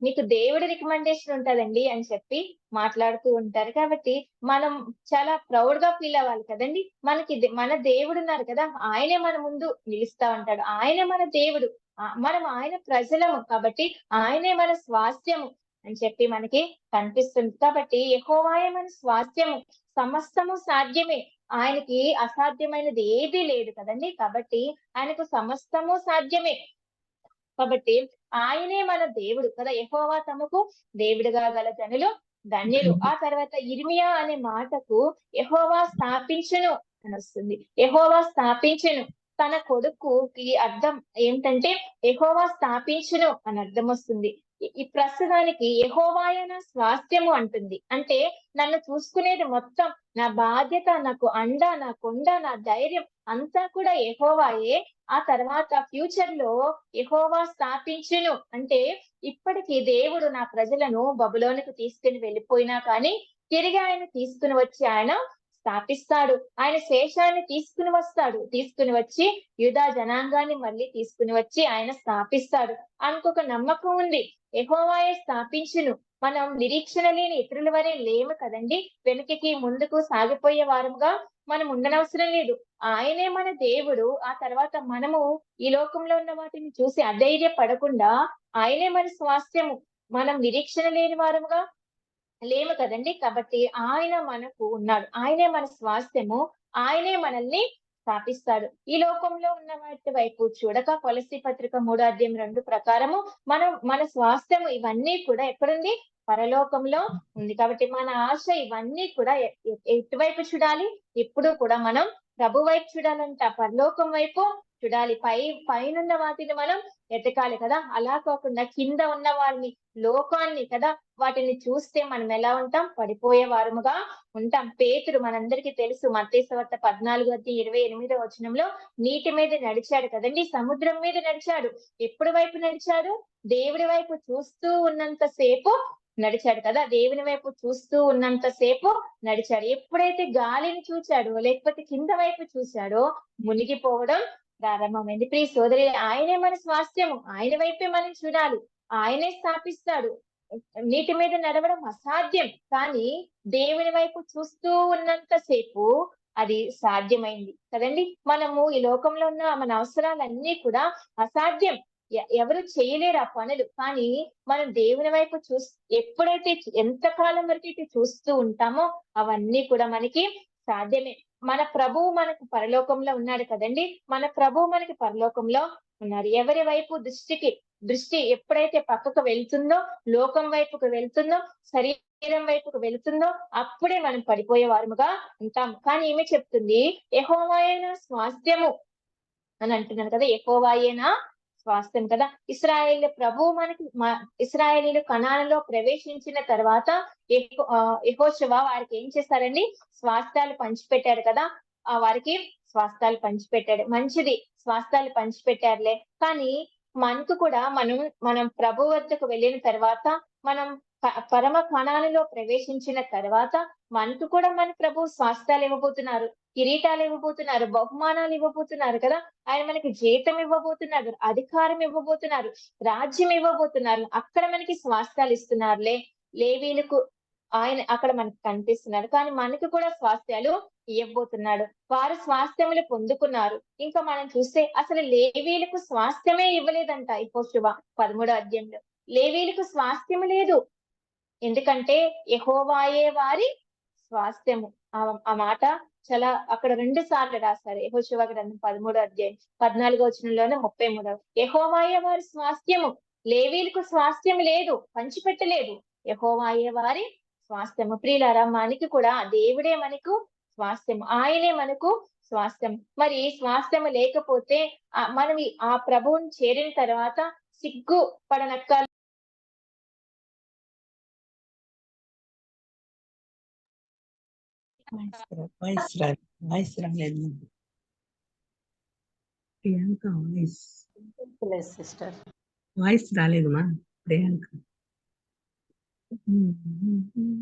మీకు దేవుడి రికమెండేషన్ ఉంటదండి అని చెప్పి మాట్లాడుతూ ఉంటారు. కాబట్టి మనం చాలా ప్రౌడ్ గా ఫీల్ అవ్వాలి కదండి. మన దేవుడు ఉన్నారు కదా, ఆయనే మన ముందు నిలుస్తా ఉంటాడు, ఆయనే మన దేవుడు, మనం ఆయన ప్రజలము కాబట్టి ఆయనే మన స్వాస్థ్యము అని చెప్పి మనకి కనిపిస్తుంది. కాబట్టి యెహోవాయే మన స్వాస్థ్యము, సమస్తము సాధ్యమే, ఆయనకి అసాధ్యమైనది ఏదీ లేదు కదండి. కాబట్టి ఆయనకు సమస్తము సాధ్యమే. కాబట్టి ఆయనే మన దేవుడు కదా. యెహోవా తమకు దేవుడుగా గల జనులు ధన్యులు. ఆ తర్వాత ఇర్మియా అనే మాటకు యెహోవా స్థాపించును అని వస్తుంది. యెహోవా స్థాపించును, తన కొడుకుకి అర్థం ఏంటంటే యెహోవా స్థాపించును అని అర్థం వస్తుంది. ఈ ప్రస్తుతానికి యెహోవాయే నా స్వాస్థ్యము అంటుంది. అంటే నన్ను చూసుకునేది మొత్తం, నా బాధ్యత, నాకు అండ, నా కొండ, నా ధైర్యం అంతా కూడా యెహోవాయే. ఆ తర్వాత ఫ్యూచర్ లో యెహోవా స్థాపించును అంటే ఇప్పటికి దేవుడు నా ప్రజలను బబులోనికి తీసుకుని వెళ్ళిపోయినా కానీ తిరిగి ఆయన తీసుకుని వచ్చి ఆయన స్థాపిస్తాడు. ఆయన శేషాన్ని తీసుకుని వచ్చి యూదా జనాంగాన్ని మళ్ళీ తీసుకుని వచ్చి ఆయన స్థాపిస్తాడు. ఆయనకొక నమ్మకం ఉంది, యెహోవాయే స్థాపించును. మనం నిరీక్షణ లేని ఇతరుల వరే లేము కదండి. వెనుకకి ముందుకు సాగిపోయే వారముగా మనం ఉండనవసరం లేదు. ఆయనే మన దేవుడు. ఆ తర్వాత మనము ఈ లోకంలో ఉన్న వాటిని చూసి అధైర్యపడకుండా ఆయనే మన స్వాస్థ్యము. మనం నిరీక్షణ లేని వారముగా లేము కదండి. కాబట్టి ఆయన మనకు ఉన్నాడు, ఆయనే మన స్వాస్థ్యము, ఆయనే మనల్ని స్థాపిస్తాడు. ఈ లోకంలో ఉన్న వాటి వైపు చూడక కొలస్సీ పత్రిక 3:2 ప్రకారము మన స్వాస్థ్యము ఇవన్నీ కూడా ఎక్కడుంది? పరలోకంలో ఉంది. కాబట్టి మన ఆశ ఇవన్నీ కూడా ఎటువైపు చూడాలి? ఎప్పుడు కూడా మనం ప్రభు వైపు చూడాలంట, పరలోకం వైపు చూడాలి. పైనున్న వాటిని మనం ఎతకాలి కదా. అలా కాకుండా కింద ఉన్న వారిని, లోకాన్ని కదా, వాటిని చూస్తే మనం ఎలా ఉంటాం? పడిపోయే వారముగా ఉంటాం. పేతురు మనందరికీ తెలుసు, మత్తయి సువార్త 14:28 నీటి మీద నడిచాడు కదండి, సముద్రం మీద నడిచాడు. ఎప్పుడు వైపు నడిచాడు? దేవుడి వైపు చూస్తూ ఉన్నంత సేపు నడిచాడు కదా. దేవుని వైపు చూస్తూ ఉన్నంత సేపు నడిచాడు. ఎప్పుడైతే గాలిని చూచాడో లేకపోతే కింద వైపు చూశాడో మునిగిపోవడం ప్రారంభమైంది. ప్రియ సోదరి, ఆయనే మన స్వాస్థ్యము, ఆయన వైపే మనం చూడాలి, ఆయనే స్థాపిస్తాడు. నీటి మీద నడవడం అసాధ్యం, కానీ దేవుని వైపు చూస్తూ ఉన్నంత సేపు అది సాధ్యమైంది కదండి. మనము ఈ లోకంలో ఉన్న మన అవసరాలన్నీ కూడా అసాధ్యం, ఎవరు చేయలేరు ఆ పనులు. కానీ మనం దేవుని వైపు ఎప్పుడైతే ఎంతకాలం వరకు చూస్తూ ఉంటామో అవన్నీ కూడా మనకి సాధ్యమే. మన ప్రభువు మనకు పరలోకంలో ఉన్నాడు కదండి. మన ప్రభువు మనకి పరలోకంలో ఉన్నారు. ఎవరి వైపు దృష్టి ఎప్పుడైతే పక్కకు వెళ్తుందో, లోకం వైపుకు వెళ్తుందో, శరీరం వైపుకు వెళ్తుందో అప్పుడే మనం పడిపోయే వారముగా ఉంటాం. కానీ ఏమి చెప్తుంది? యెహోవాయేనా స్వాస్థ్యము అని అంటున్నాను కదా. యెహోవాయేనా స్వాస్థ్యం కదా. ఇశ్రాయేలీలు కనానులో ప్రవేశించిన తర్వాత యెహోషువ వారికి ఏం చేశారండి? స్వాస్థ్యాలు పంచిపెట్టారు కదా. వారికి స్వాస్థ్యాలు పంచిపెట్టాడు, మంచిది, స్వాస్థ్యాలు పంచిపెట్టారులే. కానీ మనకు కూడా మనం ప్రభు వద్దకు వెళ్ళిన తర్వాత, మనం పరమ కణాలలో ప్రవేశించిన తర్వాత మనకు కూడా మన ప్రభు స్వాస్థ్యాలు ఇవ్వబోతున్నారు, కిరీటాలు ఇవ్వబోతున్నారు, బహుమానాలు ఇవ్వబోతున్నారు కదా. ఆయన మనకి జీతం ఇవ్వబోతున్నారు, అధికారం ఇవ్వబోతున్నారు, రాజ్యం ఇవ్వబోతున్నారు. అక్కడ మనకి స్వాస్థ్యాలు ఇస్తున్నారులే. లేవీలకు ఆయన అక్కడ మనకు కనిపిస్తున్నారు, కానీ మనకు కూడా స్వాస్థ్యాలు ఇవ్వబోతున్నాడు. వారు స్వాస్థ్యములు పొందుకున్నారు. ఇంకా మనం చూస్తే అసలు లేవీలకు స్వాస్థ్యమే ఇవ్వలేదంట. యెహోషువ 13 లేవీలకు స్వాస్థ్యము లేదు, ఎందుకంటే యెహోవాయే వారి స్వాస్థ్యము. ఆ మాట చాలా అక్కడ 2 సార్లు రాశారు. యెహోషువ గ్రంథం 13:14 33. యెహోవాయే వారి స్వాస్థ్యము, లేవీలకు స్వాస్థ్యం లేదు, పంచిపెట్టలేదు, యెహోవాయే వారి స్వాస్థ్యము. ప్రియులారా, మనకి కూడా దేవుడే మనకు స్వాస్థ్యం, ఆయనే మనకు స్వాస్థ్యం. మరి స్వాస్థ్యము లేకపోతే మనం ఆ ప్రభువుని చేరిన తర్వాత సిగ్గు పడనక్క వాయిస్ రాలేదు. ప్రియాంక సిస్టర్ వాయిస్ రాలేదుమా ప్రియాంక.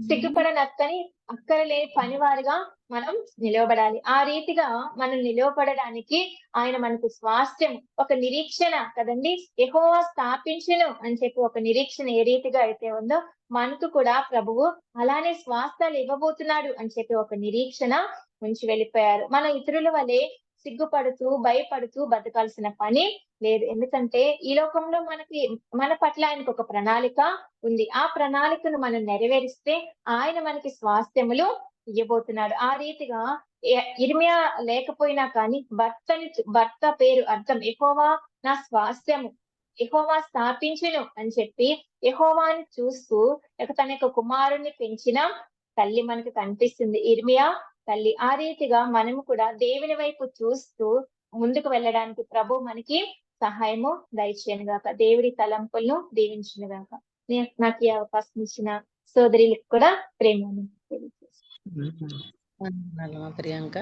సిగ్గుపడనక్కని అక్కరలేని పనివారిగా మనం నిలవబడాలి. ఆ రీతిగా మనం నిలవబడడానికి ఆయన మనకు స్వాస్థ్యం, ఒక నిరీక్షణ కదండి. యెహోవా స్థాపించును అని చెప్పి ఒక నిరీక్షణ ఏ రీతిగా అయితే ఉందో మనకు కూడా ప్రభువు అలానే స్వాస్థ్యాలు ఇవ్వబోతున్నాడు అని చెప్పి ఒక నిరీక్షణ ఉంచి వెళ్ళిపోయారు. మన ఇతరుల వలె సిగ్గుపడుతూ భయపడుతూ బతకాల్సిన పని లేదు. ఎందుకంటే ఈ లోకంలో మన పట్ల ఆయనకు ఒక ప్రణాళిక ఉంది. ఆ ప్రణాళికను మనం నెరవేరిస్తే ఆయన మనకి స్వాస్థ్యములు ఇవ్వబోతున్నాడు. ఆ రీతిగా ఇర్మియా లేకపోయినా కానీ భర్త పేరు అర్థం యెహోవా నా స్వాస్థ్యము, యెహోవా స్థాపించును అని చెప్పి యెహోవాని చూస్తూ తన యొక్క కుమారుణ్ణి పెంచిన తల్లి మనకు కనిపిస్తుంది, ఇర్మియా తల్లి. ఆ రీతిగా మనము కూడా దేవుని వైపు చూస్తూ ముందుకు వెళ్ళడానికి ప్రభు మనకి సహాయము దయచేయను గాక. దేవుడి తలంపులను దీవించును గాక. నాకు ఈ అవకాశం ఇచ్చిన సోదరులకు కూడా ప్రేమను తెలియజేస్తాను. వందనాలమ్మా ప్రియాంక.